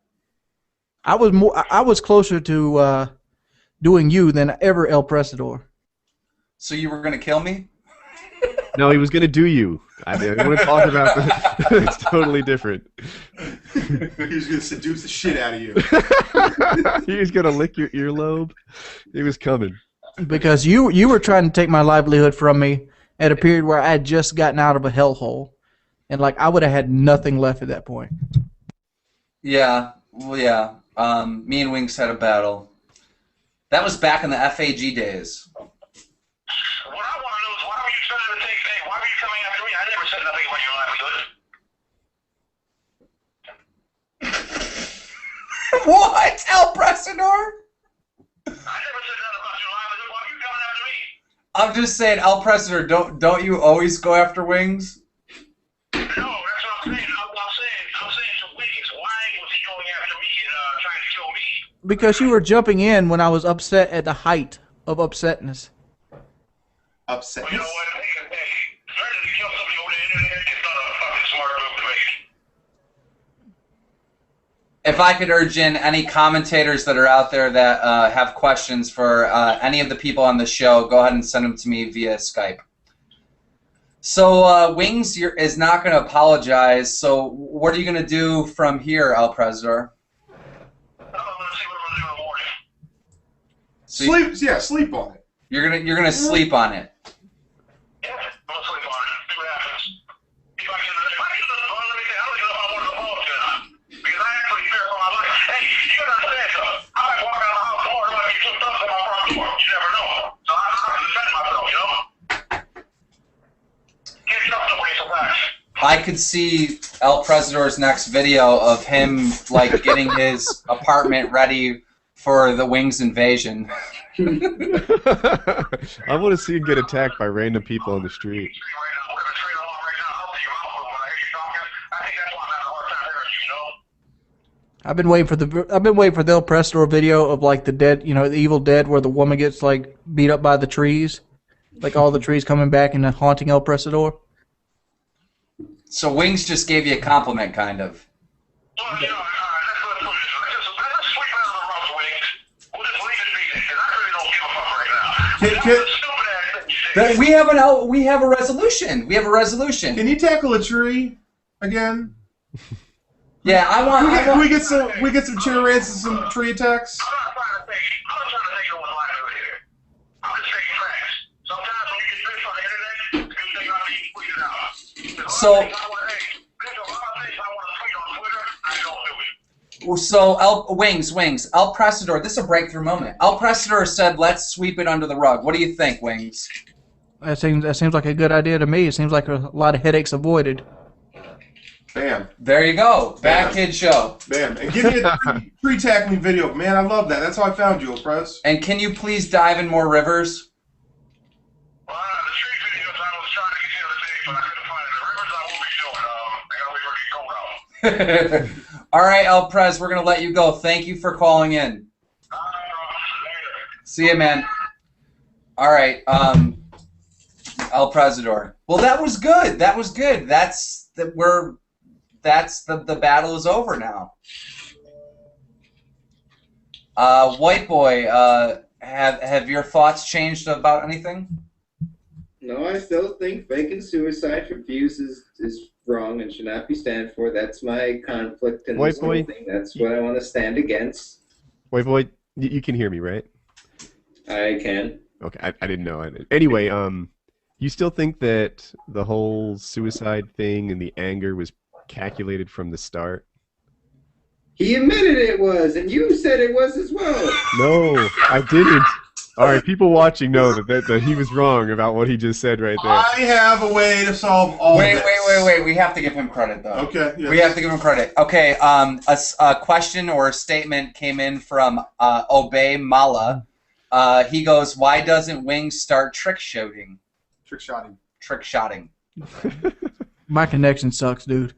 S6: I was closer to doing you than ever ELPRESADOR.
S2: So you were gonna kill me?
S7: No, he was going to do you. I want to talk about that. It's totally different.
S1: He was going to seduce the shit out of you.
S7: He was going to lick your earlobe. He was coming.
S6: Because you were trying to take my livelihood from me at a period where I had just gotten out of a hellhole. And, like, I would have had nothing left at that point.
S2: Yeah. Well, yeah. Me and Wings had a battle. That was back in the FAG days.
S5: What I want to know is why were you trying to take? Hey, why were you coming after me? I never said nothing about your livelihood.
S2: What? ELPRESADOR?
S5: I never said nothing about your livelihood. Why are you coming after me?
S2: I'm just saying, ELPRESADOR, don't you always go after Wings?
S5: No, that's what I'm saying. I'm saying to Wings, why was he going after me and trying to kill me?
S6: Because you were jumping in when I was upset at the height of upsetness.
S1: Upset.
S5: You know what? Hey, trying to kill somebody over the internet is not a fucking smart move to make.
S2: If I could urge in any commentators that are out there that have questions for any of the people on the show, go ahead and send them to me via Skype. So Wings is not going to apologize. So what are you going to do from here, ELPRESADOR?
S5: I'm going to see what I'm going to do in the morning.
S2: So
S1: Sleep on it.
S2: you're gonna sleep on it.
S5: Yeah, I'm going to sleep on it. See what happens. If I can, let me say, I don't even know if I wanted to apologize or not. Because I actually fear for my life. Hey, you gotta understand something. I might walk out of the house tomorrow and I might get took up to my front door. You never know. So I have to defend myself, you know? Can't trust nobody sometimes.
S2: I could see ELPRESADOR's next video of him like getting his apartment ready for the Wings invasion.
S7: I want to see him get attacked by random people on the street.
S6: I've been waiting for the ELPRESADOR video of like the dead, you know, the Evil Dead, where the woman gets like beat up by the trees, like all the trees coming back and haunting ELPRESADOR.
S2: So Wings just gave you a compliment, kind of. We have a resolution. We have a resolution.
S1: Can you tackle a tree again?
S2: Yeah, I want.
S1: Can we get some chair rants and some tree attacks?
S5: I'm not trying to take anyone's livelihood here. I'm just taking facts. Sometimes when you get pissed on the internet, it's a good thing not to tweet it out.
S2: So Wings, ELPRESADOR, this is a breakthrough moment. ELPRESADOR said, "Let's sweep it under the rug." What do you think, Wings?
S6: That seems like a good idea to me. It seems like a lot of headaches avoided.
S1: Bam.
S2: There you go. Bad Kid Show.
S1: Bam. And give me a tree tackling video. Man, I love that. That's how I found you, ELPRES.
S2: And can you please dive in more rivers?
S5: The tree videos I was trying to get the other day, but I couldn't find it. The rivers I will be doing. I gotta wait for it to go out.
S2: All right, ELPRES, we're gonna let you go. Thank you for calling in. See you, man. All right, ELPRESADOR. Well, that was good. That was good. The battle is over now. White Boy, have your thoughts changed about anything?
S3: No, I still think faking suicide for views is wrong and should not be stand for. That's my conflict in this whole thing. That's what I want to stand against.
S7: White Boy, you can hear me, right?
S3: I can.
S7: Okay, I didn't know. Anyway, you still think that the whole suicide thing and the anger was calculated from the start?
S3: He admitted it was, and you said it was as well.
S7: No, I didn't. All right, people watching know that he was wrong about what he just said right there.
S1: I have a way to solve all this.
S2: Wait. We have to give him credit, though.
S1: Okay. Yes.
S2: We have to give him credit. Okay, a question or a statement came in from Obey Mala. He goes, "Why doesn't Wings start trick shooting?"
S1: Trick shotting.
S2: Trick shotting.
S6: My connection sucks, dude.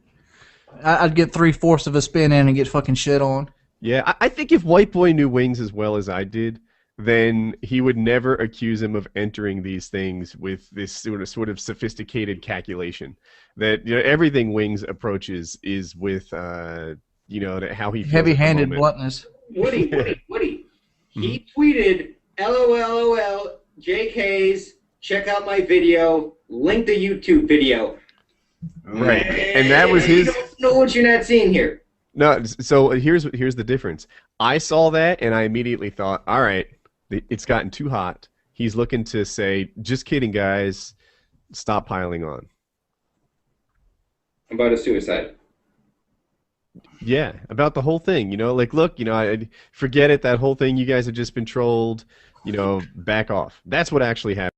S6: I'd get 3/4 of a spin in and get fucking shit on.
S7: Yeah, I think if White Boy knew Wings as well as I did, then he would never accuse him of entering these things with this sort of sophisticated calculation. That everything Wings approaches is with how he feels at the
S6: Heavy-handed
S7: moment.
S6: bluntness.
S3: Woody. He tweeted, LOL, JKs, check out my video, link the YouTube video.
S7: Right, and that was his.
S3: You don't know what you're not seeing here.
S7: No, so here's the difference. I saw that and I immediately thought, all right, it's gotten too hot. He's looking to say, just kidding, guys, stop piling on.
S3: About a suicide.
S7: Yeah, about the whole thing. Look, I forget it. That whole thing, you guys have just been trolled. Back off. That's what actually happened.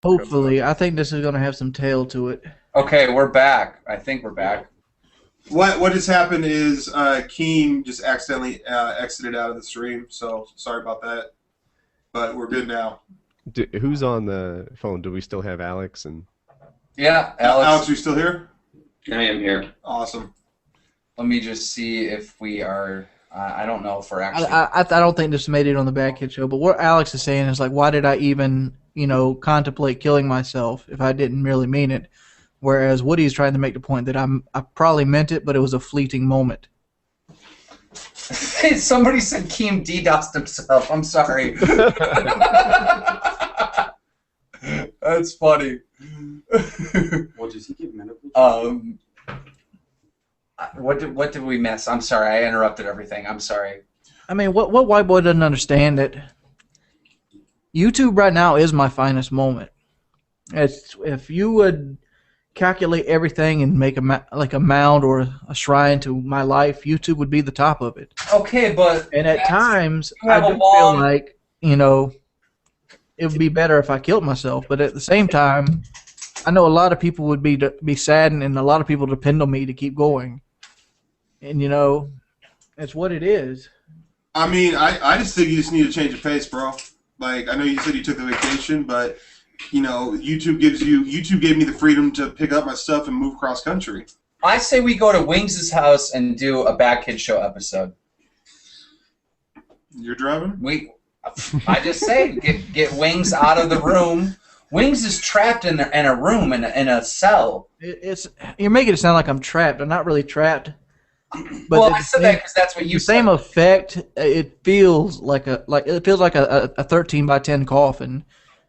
S6: Hopefully, I think this is gonna have some tail to it.
S2: Okay, we're back. I think we're back.
S1: What has happened is Keem just accidentally exited out of the stream, so sorry about that. But we're good now.
S7: Who's on the phone? Do we still have Alex?
S2: Yeah,
S1: Alex, are you still here?
S3: I am here.
S1: Awesome.
S2: Let me just see if we are. I don't know if we're actually.
S6: I don't think this made it on the Bad Kid Show, but what Alex is saying is like, why did I even, contemplate killing myself if I didn't really mean it? Whereas Woody's trying to make the point that I probably meant it, but it was a fleeting moment.
S2: Somebody said Keem DDoSed himself. I'm sorry. That's funny.
S4: Well, does he get medical?
S2: What did we miss? I'm sorry. I interrupted everything. I'm sorry.
S6: I mean, what white boy doesn't understand that YouTube right now is my finest moment. If you would calculate everything and make a mound or a shrine to my life, YouTube would be the top of it.
S2: Okay, but
S6: And at times,
S2: you
S6: I
S2: have
S6: do
S2: a long-
S6: feel like, it would be better if I killed myself. But at the same time, I know a lot of people would be saddened, and a lot of people depend on me to keep going. And, it's what it is.
S1: I mean, I just think you just need to change your pace, bro. Like, I know you said you took a vacation, but YouTube gave me the freedom to pick up my stuff and move cross country.
S2: I say we go to Wings' house and do a Bad Kid Show episode.
S1: You're driving?
S2: I just say get Wings out of the room. Wings is trapped in a room in a cell.
S6: You're making it sound like I'm trapped. I'm not really trapped. But
S2: Well, I said that because that's what you
S6: the
S2: said.
S6: same effect. It feels like a 13 by 10 coffin.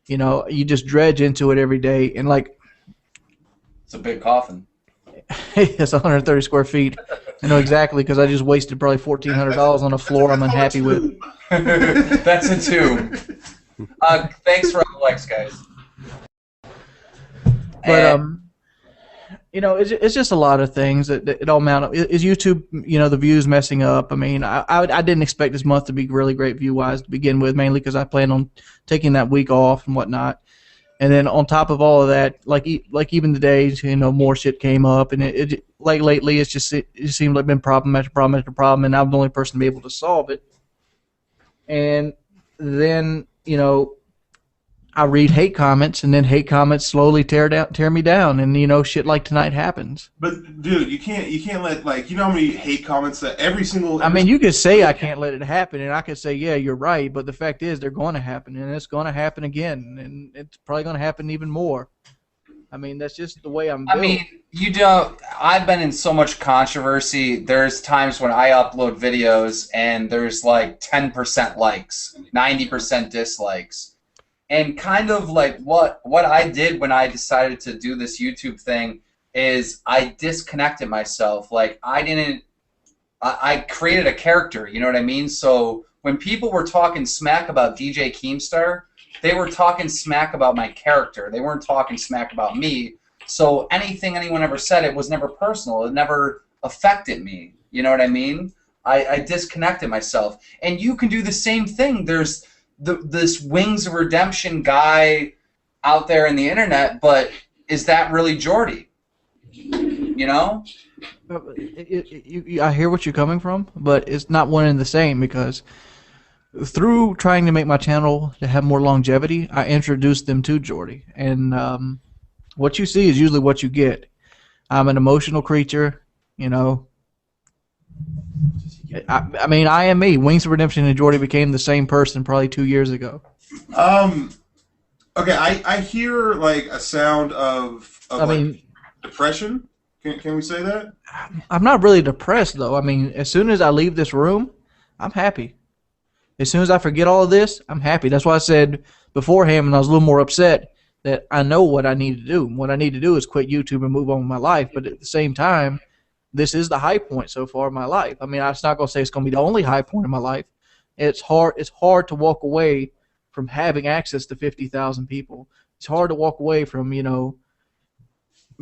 S6: You just dredge into it every day, and
S2: It's a big coffin.
S6: it's 130 square feet. I know exactly because I just wasted probably $1,400 on a floor I'm unhappy with.
S2: That's a tomb. Thanks for all the likes, guys.
S6: But it's just a lot of things that it all mount up. Is YouTube, the views messing up? I mean, I didn't expect this month to be really great view-wise to begin with, mainly because I plan on taking that week off and whatnot. And then on top of all of that, like even today, more shit came up, and it like lately, it seemed like been problem after problem after problem, and I'm the only person to be able to solve it. And then I read hate comments, and then hate comments slowly tear me down, and shit like tonight happens.
S1: But dude, you can't let how many hate comments that every single.
S6: I mean, you could say I can't let it happen, and I could say yeah, you're right, but the fact is they're going to happen, and it's going to happen again, and it's probably going to happen even more. I mean, that's just the way I'm built.
S2: I mean, I've been in so much controversy. There's times when I upload videos and there's like 10% likes, 90% dislikes. And kind of like what I did when I decided to do this YouTube thing is I disconnected myself. Like I created a character, you know what I mean? So when people were talking smack about DJ Keemstar, they were talking smack about my character. They weren't talking smack about me. So anything anyone ever said, it was never personal. It never affected me. You know what I mean? I disconnected myself. And you can do the same thing. There's this Wings of Redemption guy out there in the internet, but is that really Jordy? You know?
S6: I hear what you're coming from, but it's not one and the same, because through trying to make my channel to have more longevity, I introduced them to Jordy. And what you see is usually what you get. I'm an emotional creature, I mean, I am me. Wings of Redemption and Jordy became the same person probably 2 years ago.
S1: Okay, I hear like a sound of depression. Can we say that?
S6: I'm not really depressed though. I mean, as soon as I leave this room, I'm happy. As soon as I forget all of this, I'm happy. That's why I said beforehand when I was a little more upset that I know what I need to do. What I need to do is quit YouTube and move on with my life. But at the same time, this is the high point so far in my life. I mean, I'm not going to say it's going to be the only high point in my life. It's hard to walk away from having access to 50,000 people. It's hard to walk away from,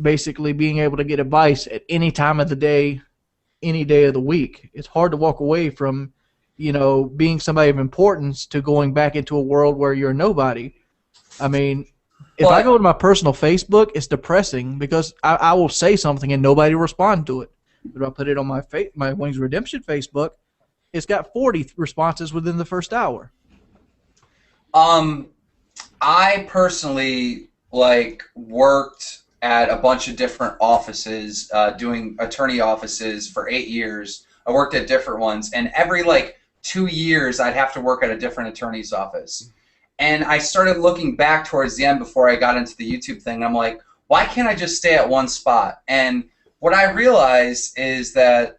S6: basically being able to get advice at any time of the day, any day of the week. It's hard to walk away from, being somebody of importance to going back into a world where you're nobody. I mean, if I go to my personal Facebook, it's depressing because I will say something and nobody will respond to it. But if I put it on my Wings of Redemption Facebook, it's got 40 responses within the first hour.
S2: I personally worked at a bunch of different offices, doing attorney offices for 8 years. I worked at different ones, and every 2 years I'd have to work at a different attorney's office. And I started looking back towards the end before I got into the YouTube thing. I'm like, why can't I just stay at one spot? And what I realized is that,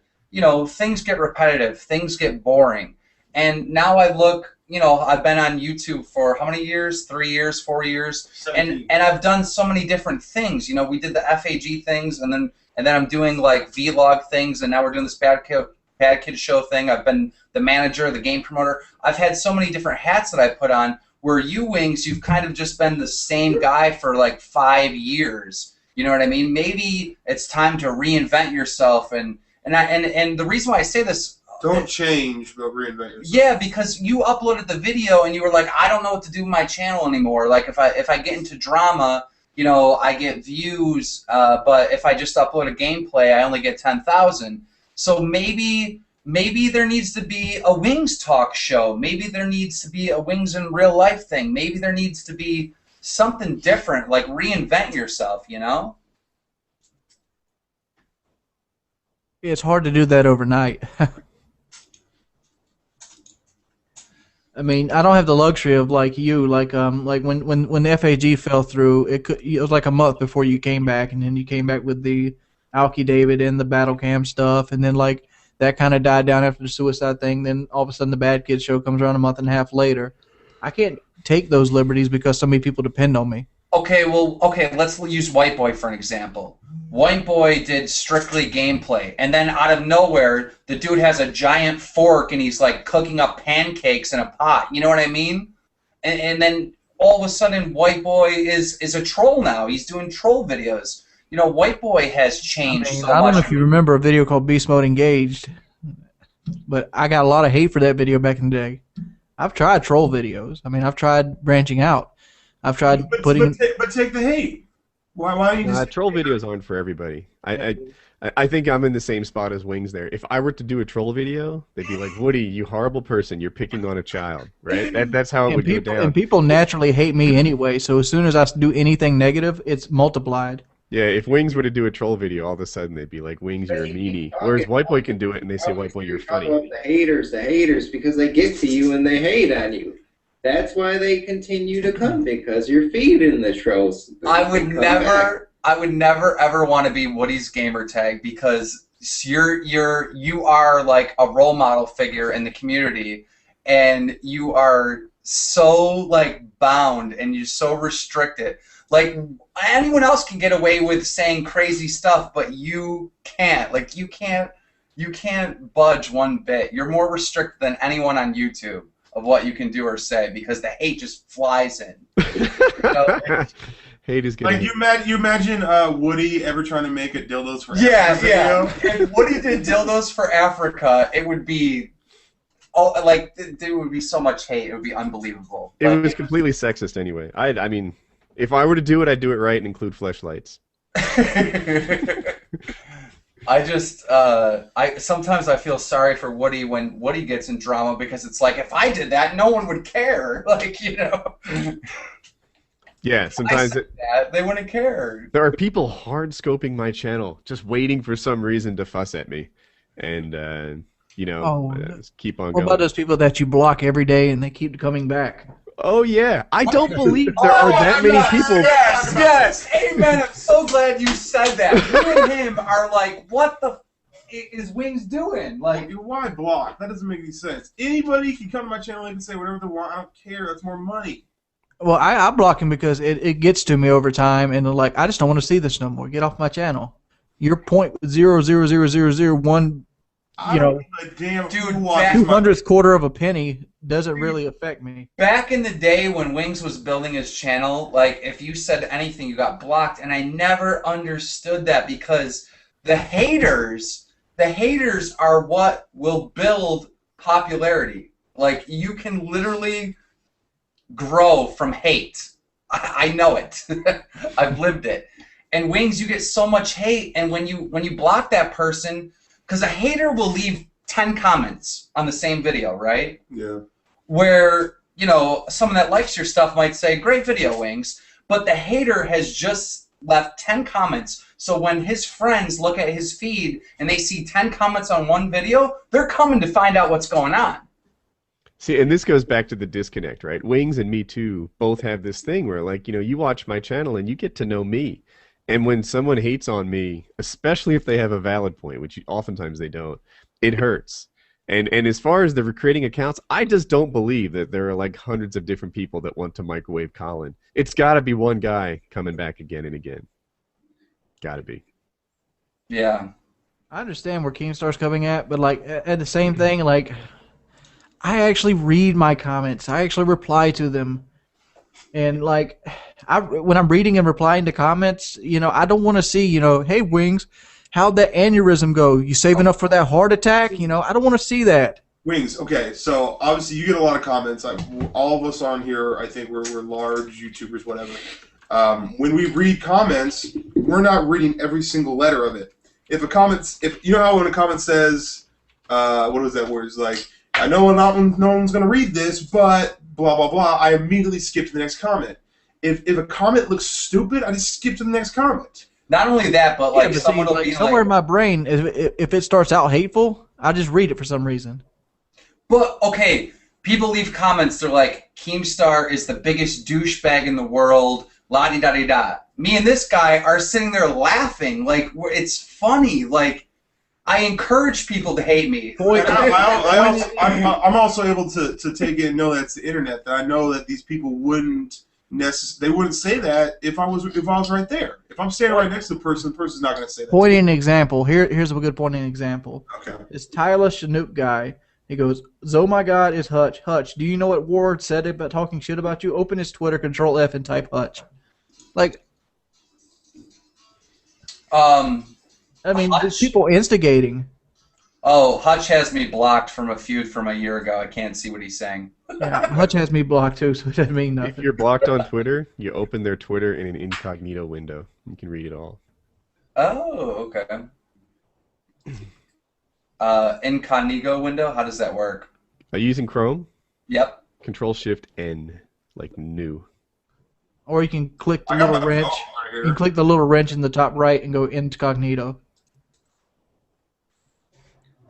S2: things get repetitive, things get boring. And now I look, I've been on YouTube for how many years? 3 years, 4 years?
S1: 17.
S2: And I've done so many different things. We did the FAG things, and then I'm doing vlog things, and now we're doing this Bad Kid Show thing. I've been the manager, the game promoter. I've had so many different hats that I put on, where you, Wings, you've kind of just been the same guy for 5 years. You know what I mean? Maybe it's time to reinvent yourself, and the reason why I say this.
S1: Don't change, but reinvent yourself.
S2: Yeah, because you uploaded the video and you were like, I don't know what to do with my channel anymore. If I get into drama, I get views, but if I just upload a gameplay, I only get 10,000. So maybe there needs to be a Wings talk show. Maybe there needs to be a Wings in real life thing. Maybe there needs to be something different, reinvent yourself,
S6: It's hard to do that overnight. I mean, I don't have the luxury of you, when the FAG fell through, it was a month before you came back, and then you came back with the Alki David and the battle cam stuff, and then that kind of died down after the suicide thing. Then all of a sudden the Bad Kid Show comes around a month and a half later. I can't take those liberties because so many people depend on me.
S2: Okay, let's use Whiteboy for an example. Whiteboy did strictly gameplay, and then out of nowhere, the dude has a giant fork and he's cooking up pancakes in a pot. You know what I mean? And then all of a sudden, Whiteboy is a troll now. He's doing troll videos. Whiteboy has changed so much.
S6: I don't know if you remember a video called Beast Mode Engaged, but I got a lot of hate for that video back in the day. I've tried troll videos. I mean, I've tried branching out. I've tried
S1: But
S6: putting.
S1: take the hate. Why don't you just
S7: Troll videos aren't for everybody. I think I'm in the same spot as Wings there. If I were to do a troll video, they'd be like, Woody, you horrible person, you're picking on a child, right? That's how it would go down.
S6: And people naturally hate me anyway, so as soon as I do anything negative, it's multiplied.
S7: Yeah, if Wings were to do a troll video, all of a sudden they'd be like, Wings, you're a meanie. Whereas Whiteboy can do it, and they say, Whiteboy, you're funny.
S3: The haters, because they get to you and they hate on you. That's why they continue to come, because you're feeding the trolls.
S2: I would never ever want to be Woody's Gamertag, because you are like a role model figure in the community, and you are so like bound and you're so restricted. Like, anyone else can get away with saying crazy stuff, but you can't. Like, you can't budge one bit. You're more restricted than anyone on YouTube of what you can do or say, because the hate just flies in.
S7: Hate is good.
S1: Like, you imagine Woody ever trying to make a dildos for
S2: Yeah,
S1: Africa video?
S2: If Woody did dildos for Africa, it would be, like, there would be so much hate. It would be unbelievable.
S7: It was completely sexist anyway. I mean, if I were to do it, I'd do it right and include fleshlights.
S2: Sometimes I feel sorry for Woody when Woody gets in drama, because it's like, if I did that, no one would care. Like, you know.
S7: Yeah, sometimes
S2: they wouldn't care.
S7: There are people hard scoping my channel, just waiting for some reason to fuss at me, and just keep on going.
S6: What about those people that you block every day and they keep coming back?
S7: Oh yeah, I don't believe there are that many people.
S2: Yes, amen. I'm so glad you said that. You and him are like, what the is Wings doing? Like,
S1: why block? That doesn't make any sense. Anybody can come to my channel and say whatever they want. I don't care. That's more money.
S6: Well, I block him because it gets to me over time, and like, I just don't want to see this no more. Get off my channel. Your 0.00001, you know,
S1: damn,
S2: dude,
S6: 200th quarter of a penny doesn't really affect me.
S2: Back in the day when Wings was building his channel, like, if you said anything, you got blocked, and I never understood that, because the haters are what will build popularity. Like, you can literally grow from hate. I know it. I've lived it. And Wings, you get so much hate, and when you block that person, because a hater will leave 10 comments on the same video, right?
S1: Yeah.
S2: Where, you know, someone that likes your stuff might say, great video, Wings, but the hater has just left 10 comments, so when his friends look at his feed and they see 10 comments on one video, they're coming to find out what's going on.
S7: See, and this goes back to the disconnect, right? Wings and me too both have this thing where, like, you know, you watch my channel and you get to know me. And when someone hates on me, especially if they have a valid point, which oftentimes they don't, it hurts. And as far as the creating accounts, I just don't believe that there are like hundreds of different people that want to microwave Colin. It's got to be one guy coming back again and again. Got to be.
S2: Yeah.
S6: I understand where Keemstar's coming at, but like at the same thing, like, I actually read my comments. I actually reply to them. And like, when I'm reading and replying to comments, you know, I don't want to see, you know, hey Wings, how'd that aneurysm go? You saving up for that heart attack? You know, I don't want to see that.
S1: Wings, okay, so obviously you get a lot of comments. All of us on here, I think we're large YouTubers, whatever. When we read comments, we're not reading every single letter of it. If you know how when a comment says, what was that word? It's like, I know no one's going to read this, but blah, blah, blah, I immediately skip to the next comment. If a comment looks stupid, I just skip to the next comment.
S2: Not only that, but like,
S6: but
S2: someone will be
S6: somewhere
S2: like,
S6: in my brain, if it starts out hateful, I just read it for some reason.
S2: but okay, people leave comments, they're like, Keemstar is the biggest douchebag in the world, la-di-da-di-da. Me and this guy are sitting there laughing, like, it's funny, like, I encourage people to hate me.
S1: I'm also able to take it and know that's the internet. That I know that these people wouldn't say that if I was right there. If I'm standing right next to the person's not going to say that.
S6: Pointing example. Here's a good pointing example.
S1: Okay.
S6: It's Tyler Chinook guy. He goes, "Oh my God, is Hutch. Hutch, do you know what Ward said about talking shit about you? Open his Twitter, Control F, and type Hutch." Like, I mean, there's people instigating.
S2: Oh, Hutch has me blocked from a feud from a year ago. I can't see what he's saying.
S6: Yeah, Hutch has me blocked too, so it doesn't mean
S7: If
S6: nothing.
S7: you're blocked on Twitter, you open their Twitter in an incognito window. You can read it all.
S2: Oh, okay. Incognito window. How does that work?
S7: Are you using Chrome?
S2: Yep.
S7: Control Shift N, like new.
S6: Or you can click the
S1: I got
S6: little
S1: my
S6: wrench.
S1: phone right
S6: You
S1: here.
S6: can click the little wrench in the top right and go incognito.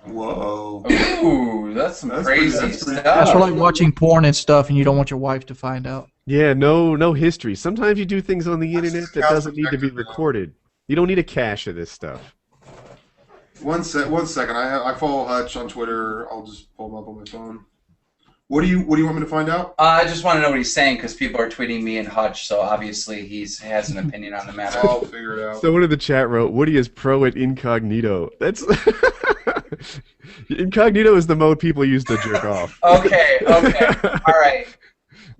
S1: Whoa.
S2: Ooh, that's some
S1: That's
S2: crazy
S1: pretty- that's pretty-
S2: stuff.
S6: That's for like watching porn and stuff, and you don't want your wife to find out.
S7: Yeah, no history. Sometimes you do things on the internet that
S1: Scout's
S7: doesn't need to be
S1: perspective, though.
S7: recorded. You don't need a cache of this stuff.
S1: One second. I follow Hutch on Twitter. I'll just pull him up on my phone. What do you want me to find out?
S2: I just want to know what he's saying because people are tweeting me and Hutch, so obviously he has an opinion on the matter.
S1: I'll figure it out.
S7: Someone in the chat wrote, Woody is pro at incognito. That's incognito is the mode people use to jerk off.
S2: Okay, all right.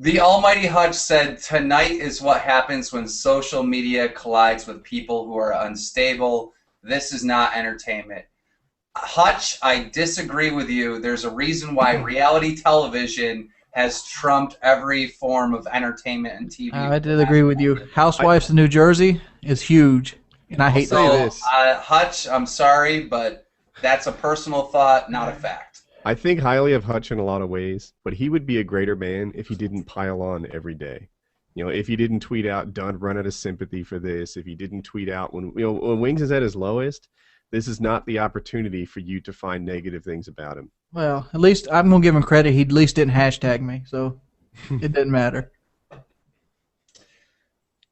S2: The almighty Hutch said, tonight is what happens when social media collides with people who are unstable. This is not entertainment. Hutch, I disagree with you. There's a reason why reality television has trumped every form of entertainment and TV.
S6: I did agree with you. Housewives in New Jersey is huge, and I hate
S7: say
S6: that.
S2: So,
S7: this.
S2: Hutch, I'm sorry, but that's a personal thought, not a fact.
S7: I think highly of Hutch in a lot of ways, but he would be a greater man if he didn't pile on every day. You know, if he didn't tweet out, "Don't run out of sympathy for this." If he didn't tweet out when when Wings is at his lowest, this is not the opportunity for you to find negative things about him.
S6: Well, at least I'm gonna give him credit. He at least didn't hashtag me, so it didn't matter.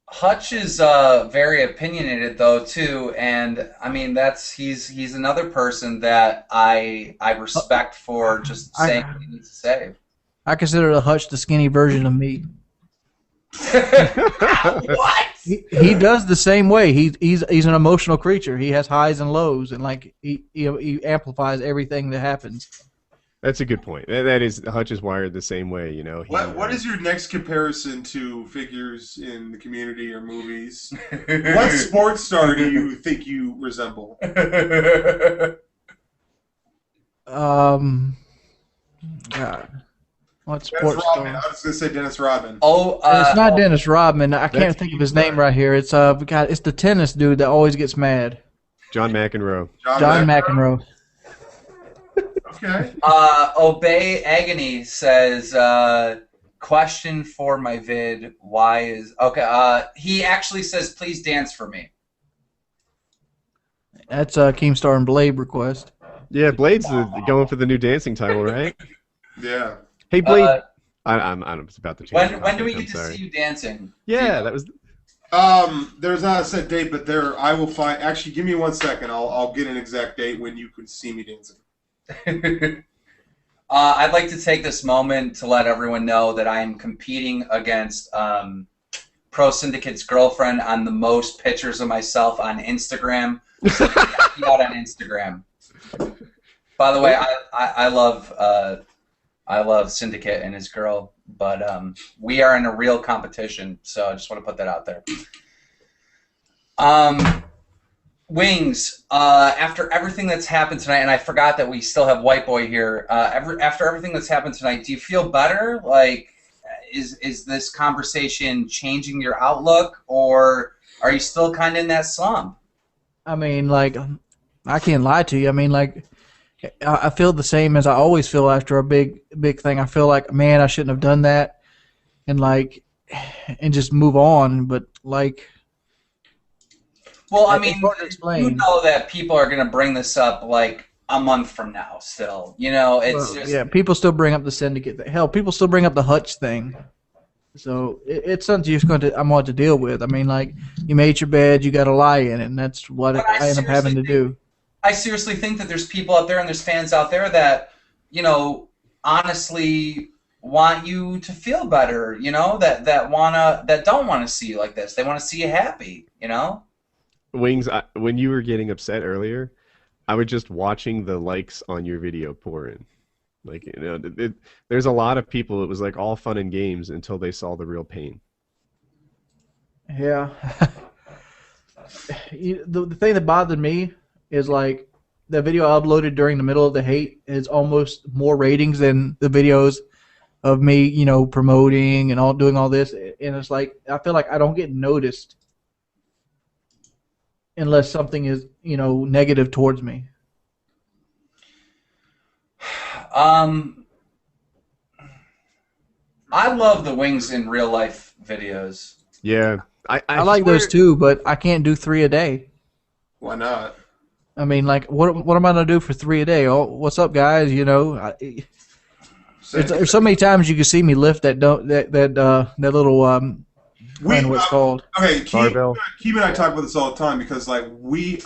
S2: Hutch is very opinionated though too, and I mean he's another person that I respect for just saying what he needs to say.
S6: I consider the Hutch the skinny version of me.
S2: What?
S6: He does the same way. He's an emotional creature. He has highs and lows, and like he amplifies everything that happens.
S7: That's a good point. That is, Hutch is wired the same way. You know.
S1: What is your next comparison to figures in the community or movies? What sports star do you think you resemble?
S6: God, what
S1: Dennis
S6: sports
S1: Rodman.
S6: star?
S1: I was gonna say Dennis Rodman.
S2: Oh,
S6: It's not Dennis Rodman. I can't
S7: That's
S6: think of his name right here. It's God, it's the tennis dude that always gets mad.
S7: John McEnroe.
S6: John McEnroe.
S1: Okay.
S2: Obey Agony says, question for my vid, why is... Okay, he actually says, please dance for me.
S6: That's Keemstar and Blade request.
S7: Yeah, Blade's going for the new dancing title, right?
S1: Yeah.
S7: Hey, Blade. I'm about to change.
S2: When do we
S7: I'm
S2: get to
S7: sorry.
S2: see you dancing?
S7: Yeah, that was.
S1: There's not a set date, but I will find. Actually, give me 1 second. I'll get an exact date when you can see me dancing.
S2: I'd like to take this moment to let everyone know that I am competing against Pro Syndicate's girlfriend on the most pictures of myself on Instagram. So check me out on Instagram. By the way, I love Syndicate and his girl, but we are in a real competition, so I just want to put that out there. Wings, after everything that's happened tonight, and I forgot that we still have White Boy here. After everything that's happened tonight, do you feel better? Like, is this conversation changing your outlook, or are you still kind of in that slump?
S6: I mean, like, I can't lie to you. I mean, like, I feel the same as I always feel after a big thing. I feel like, man, I shouldn't have done that, and just move on. But like,
S2: well, I
S6: it's
S2: mean,
S6: hard to explain.
S2: you know that people are going to bring this up like a month from now. Still, you know, it's just
S6: yeah, people still bring up the syndicate thing. Hell, people still bring up the Hutch thing. So it's something I'm going to deal with. I mean, like, you made your bed, you got to lie in it, and that's what
S2: But
S6: I end up having to do.
S2: I seriously think that there's people out there and there's fans out there that, you know, honestly want you to feel better, you know, that don't want to see you like this. They want to see you happy, you know?
S7: Wings, when you were getting upset earlier, I was just watching the likes on your video pour in. Like, you know, there's a lot of people, it was like all fun and games until they saw the real pain.
S6: Yeah. The thing that bothered me is, like, the video I uploaded during the middle of the hate is almost more ratings than the videos of me, you know, promoting and all doing all this. And it's like I feel like I don't get noticed unless something is, you know, negative towards me.
S2: I love the Wings in real life videos.
S7: Yeah,
S6: I like those too, but I can't do 3 a day.
S1: Why not?
S6: I mean, like, what am I gonna do for 3 a day? Oh, what's up, guys? You know, there's so many times you can see me lift that little I don't know what it's called.
S1: Okay,
S7: Barbell.
S1: Keem and I talk about this all the time because like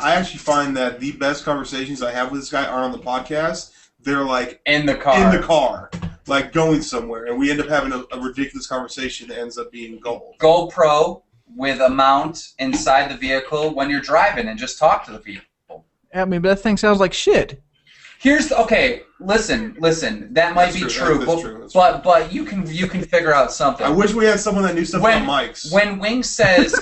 S1: I actually find that the best conversations I have with this guy are on the podcast. They're like
S2: In the car.
S1: Like going somewhere, and we end up having a ridiculous conversation that ends up being gold.
S2: GoPro with a mount inside the vehicle when you're driving and just talk to the people.
S6: I mean, but that thing sounds like shit.
S2: Okay, listen. That might be true, but you can figure out something.
S1: I wish we had someone that knew stuff about mics.
S2: When Wings says,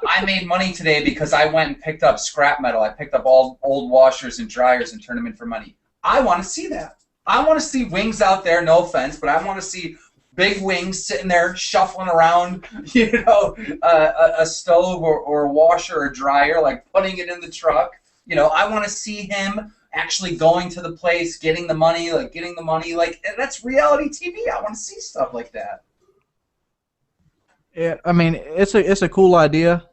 S2: I made money today because I went and picked up scrap metal, I picked up all old washers and dryers and turned them in for money. I want to see that. I want to see Wings out there, no offense, but I want to see big Wings sitting there shuffling around, you know, a stove or a washer or dryer, like putting it in the truck. You know, I want to see him actually going to the place, getting the money, like that's reality TV. I want to see stuff like that.
S6: Yeah, I mean, it's a cool idea,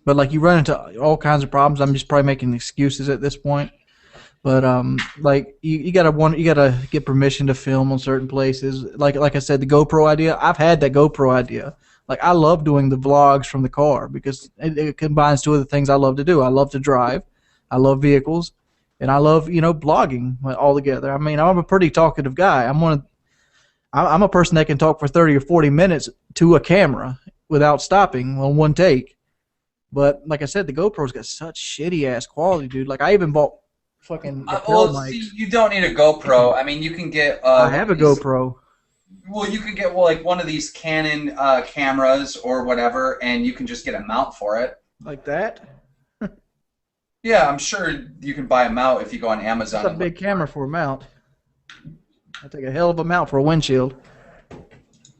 S6: but like you run into all kinds of problems. I'm just probably making excuses at this point. But like you gotta get permission to film on certain places. Like I said, the GoPro idea. I've had that GoPro idea. Like I love doing the vlogs from the car because it combines 2 of the things I love to do. I love to drive, I love vehicles, and I love, you know, blogging all together. I mean, I'm a pretty talkative guy. I'm a person that can talk for 30 or 40 minutes to a camera without stopping on one take. But like I said, the GoPro's got such shitty ass quality, dude. Like I even bought fucking
S2: see, you don't need a GoPro. I mean, you can get.
S6: I have a GoPro.
S2: Well, you can get like one of these Canon cameras or whatever, and you can just get a mount for it.
S6: Like that?
S2: Yeah, I'm sure you can buy a mount if you go on Amazon.
S6: That's a big camera for a mount. I take a hell of a mount for a windshield.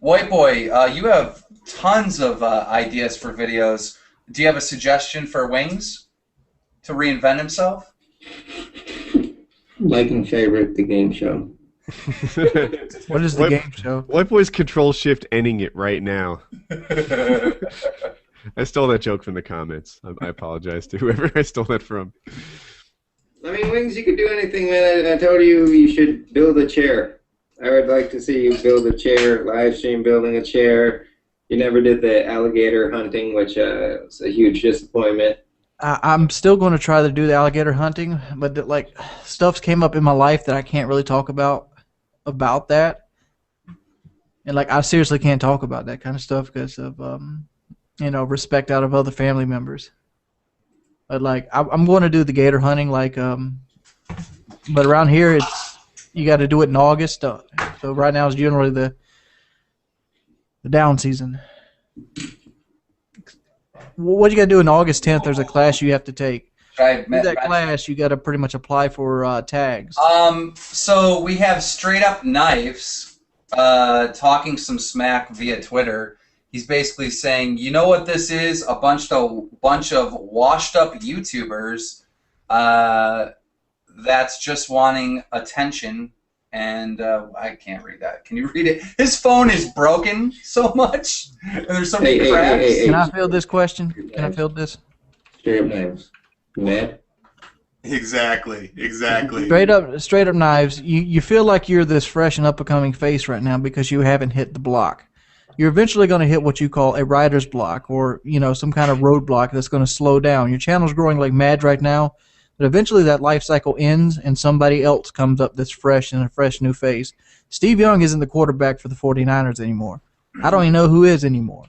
S2: Whiteboy, you have tons of ideas for videos. Do you have a suggestion for Wings to reinvent himself?
S3: Like and favorite the game show.
S6: What is the game show?
S7: Whiteboy's Control Shift ending it right now. I stole that joke from the comments. I apologize to whoever I stole that from.
S3: I mean, Wings, you could do anything, man. I told you should build a chair. I would like to see you build a chair, live stream building a chair. You never did the alligator hunting, which was a huge disappointment.
S6: I'm still going to try to do the alligator hunting, but like stuff's came up in my life that I can't really talk about that, and like I seriously can't talk about that kind of stuff because of you know, respect out of other family members. But like I'm going to do the gator hunting, like but around here you got to do it in August. So right now is generally the down season. What you got to do in August 10th? There's a class you have to take.
S2: With
S6: that class, you got to pretty much apply for tags.
S2: So we have Straight Up Knives talking some smack via Twitter. He's basically saying, you know what this is? A bunch of washed up YouTubers that's just wanting attention. And I can't read that. Can you read it? His phone is broken so much. And there's so many cracks.
S6: Can I field this question? Can I field this?
S3: Straight Up Knives. Mad?
S1: Exactly.
S6: Straight up Knives. You feel like you're this fresh and up and coming face right now because you haven't hit the block. You're eventually going to hit what you call a writer's block, or you know, some kind of roadblock that's going to slow down. Your channel's growing like mad right now, but eventually that life cycle ends and somebody else comes up that's fresh and a fresh new face. Steve Young isn't the quarterback for the 49ers anymore. I don't even know who is anymore.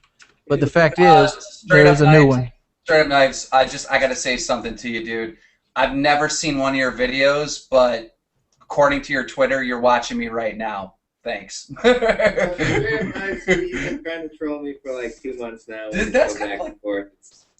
S6: But the fact is, there is a new one.
S2: Straight Up Knives, I got to say something to you, dude. I've never seen one of your videos, but according to your Twitter, you're watching me right now. Thanks.
S3: You've been trying to troll me for like 2 months now.
S2: That's kind of like,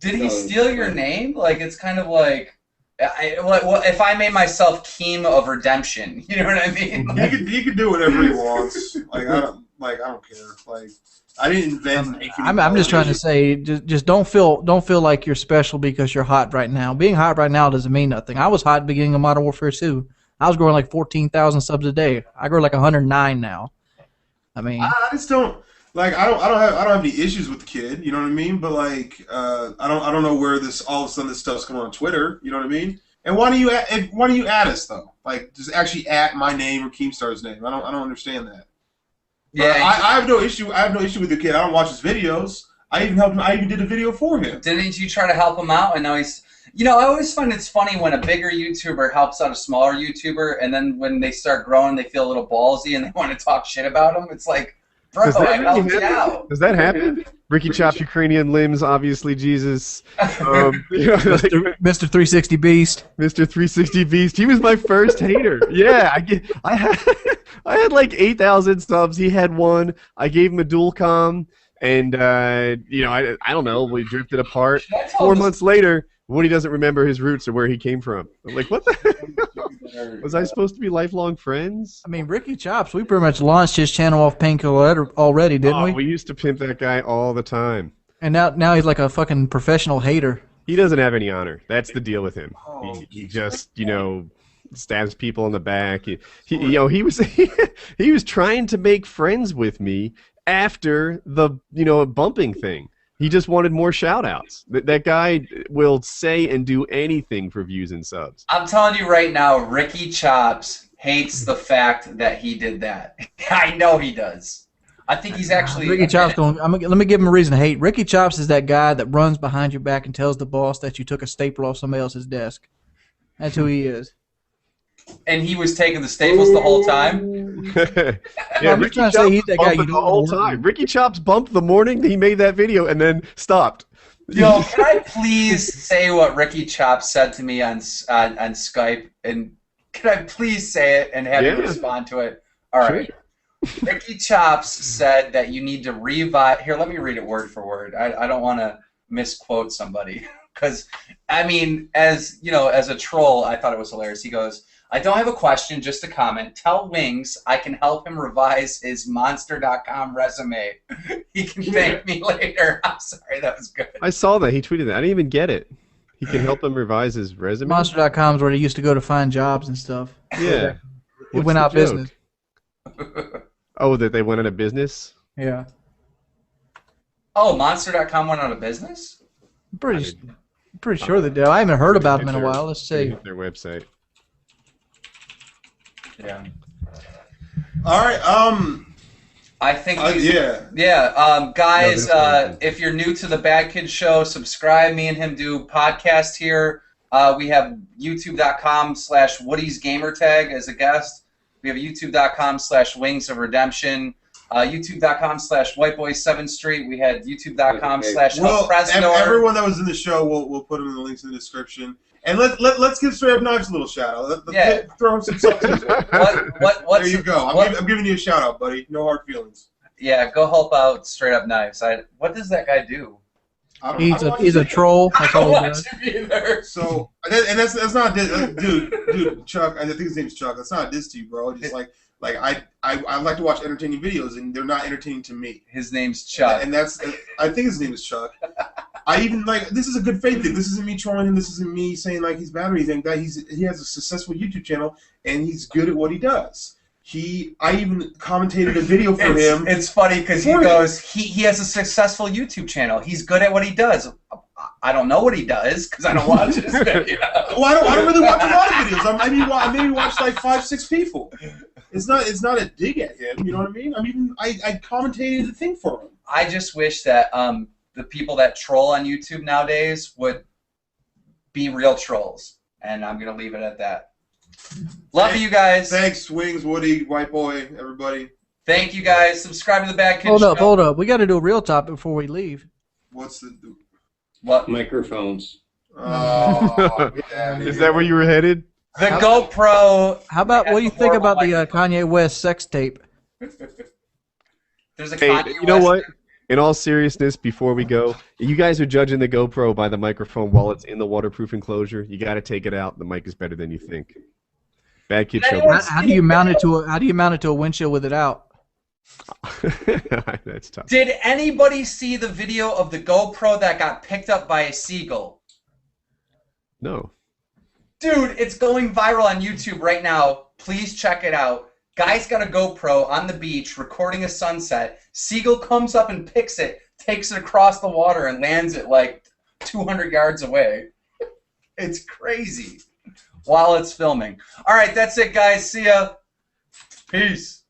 S2: did he steal your name? Like, it's kind of like, If I made myself Keem of Redemption, you know what I mean?
S1: He could do whatever he wants. I don't care. Like, I didn't invent.
S6: I'm just trying to say, just don't feel like you're special because you're hot right now. Being hot right now doesn't mean nothing. I was hot at the beginning of Modern Warfare 2. I was growing like 14,000 subs a day. I grow like 109 now. I mean,
S1: I just don't like. I don't have any issues with the kid. You know what I mean? But like, I don't know where all of a sudden this stuff's coming on Twitter. You know what I mean? And why do you add us though? Like, just actually at my name or Keemstar's name. I don't understand that. Yeah, I have no issue. I have no issue with the kid. I don't watch his videos. I even helped him. I even did a video for him.
S2: Didn't you try to help him out? And now he's. You know, I always find it's funny when a bigger YouTuber helps out a smaller YouTuber, and then when they start growing, they feel a little ballsy and they want to talk shit about them. It's like, bro, I helped you out.
S7: Does that happen? Ricky Chops Ukrainian limbs, obviously Jesus. You know,
S6: Mr. 360 Beast.
S7: Mr. 360 Beast. He was my first hater. Yeah, I had like 8,000 subs. He had 1. I gave him a dual com, and you know, I don't know. We drifted apart. 4 months later, Woody doesn't remember his roots or where he came from. I'm like, what the? Was I supposed to be lifelong friends?
S6: I mean, Ricky Chops, we pretty much launched his channel off Painkiller already, didn't we?
S7: We used to pimp that guy all the time.
S6: And now he's like a fucking professional hater.
S7: He doesn't have any honor. That's the deal with him. He just, you know, stabs people in the back. You know, he was he was trying to make friends with me after the, you know, bumping thing. He just wanted more shout-outs. That guy will say and do anything for views and subs.
S2: I'm telling you right now, Ricky Chops hates the fact that he did that. I know he does. I think he's actually...
S6: Ricky Chops let me give him a reason to hate. Ricky Chops is that guy that runs behind your back and tells the boss that you took a staple off somebody else's desk. That's who he is.
S2: And he was taking the staples the whole time?
S7: Yeah, Ricky Chops he's that guy you the whole time. Ricky Chops bumped the morning he made that video and then stopped.
S2: Yo, can I please say what Ricky Chops said to me on Skype? And can I please say it and have you respond to it? All right. Sure. Ricky Chops said that you need to revive... Here, let me read it word for word. I don't want to misquote somebody. Because, I mean, as you know, as a troll, I thought it was hilarious. He goes... I don't have a question, just a comment. Tell Wings I can help him revise his Monster.com resume. He can thank me later. I'm sorry, that was good.
S7: I saw that. He tweeted that. I didn't even get it. He can help him revise his resume?
S6: Monster.com is where he used to go to find jobs and stuff.
S7: Yeah.
S6: It went out of business.
S7: Oh, that they went out of business?
S6: Yeah.
S2: Oh, Monster.com went out of business?
S6: I'm pretty sure they did. I haven't heard about them in a while. Let's see.
S7: Their website.
S2: Yeah.
S1: All right.
S2: I think.
S1: Yeah.
S2: Yeah. Guys, if you're new to the Bad Kid Show, subscribe. Me and him do podcast here. We have YouTube.com/WoodysGamertag as a guest. We have YouTube.com/WingsofRedemption. YouTube.com/Whiteboy7thst. We had YouTube.com/ELPRESADOR.
S1: Everyone that was in the show, we'll put them in the links in the description. And let's give Straight Up Knives a little shout out. Throw him some substance. There you go. I'm giving you a shout out, buddy. No hard feelings.
S2: Yeah, go help out Straight Up Knives. What does that guy do?
S6: He's a troll. That's all he does.
S1: So, and that's not dude, Chuck. I think his name's Chuck. That's not a diss to you, bro. Just like I like to watch entertaining videos, and they're not entertaining to me.
S2: His name's Chuck,
S1: and I think his name is Chuck. I even this is a good faith thing. This isn't me trolling him. This isn't me saying like he's bad or anything. That he has a successful YouTube channel and he's good at what he does. I even commentated a video for him.
S2: It's funny because he goes, he has a successful YouTube channel. He's good at what he does. I don't know what he does because I don't watch his videos.
S1: Well, I don't really watch a lot of videos. I maybe watch like 5-6 people. It's not a dig at him. You know what I mean? I commentated the thing for him.
S2: I just wish that the people that troll on YouTube nowadays would be real trolls, and I'm gonna leave it at that. Love you guys.
S1: Thanks, Wings, Woody, White Boy, everybody.
S2: Thank you guys. Subscribe to the Bad Kid Show.
S6: Hold up. We got to do a real topic before we leave.
S2: What?
S3: Microphones.
S1: Oh, yeah,
S7: is that where you were headed?
S2: The GoPro.
S6: How about what do you think about the Kanye West sex tape?
S2: There's a
S7: Kanye
S2: West.
S7: Know what? in all seriousness, before we go, you guys are judging the GoPro by the microphone while it's in the waterproof enclosure. You got to take it out. The mic is better than you think. Bad kid show.
S6: How do you mount it to a windshield with it out?
S7: That's tough.
S2: Did anybody see the video of the GoPro that got picked up by a seagull?
S7: No.
S2: Dude, it's going viral on YouTube right now. Please check it out. Guy's got a GoPro on the beach recording a sunset. Seagull comes up and picks it, takes it across the water, and lands it like 200 yards away. It's crazy. While it's filming. All right, that's it, guys. See ya. Peace.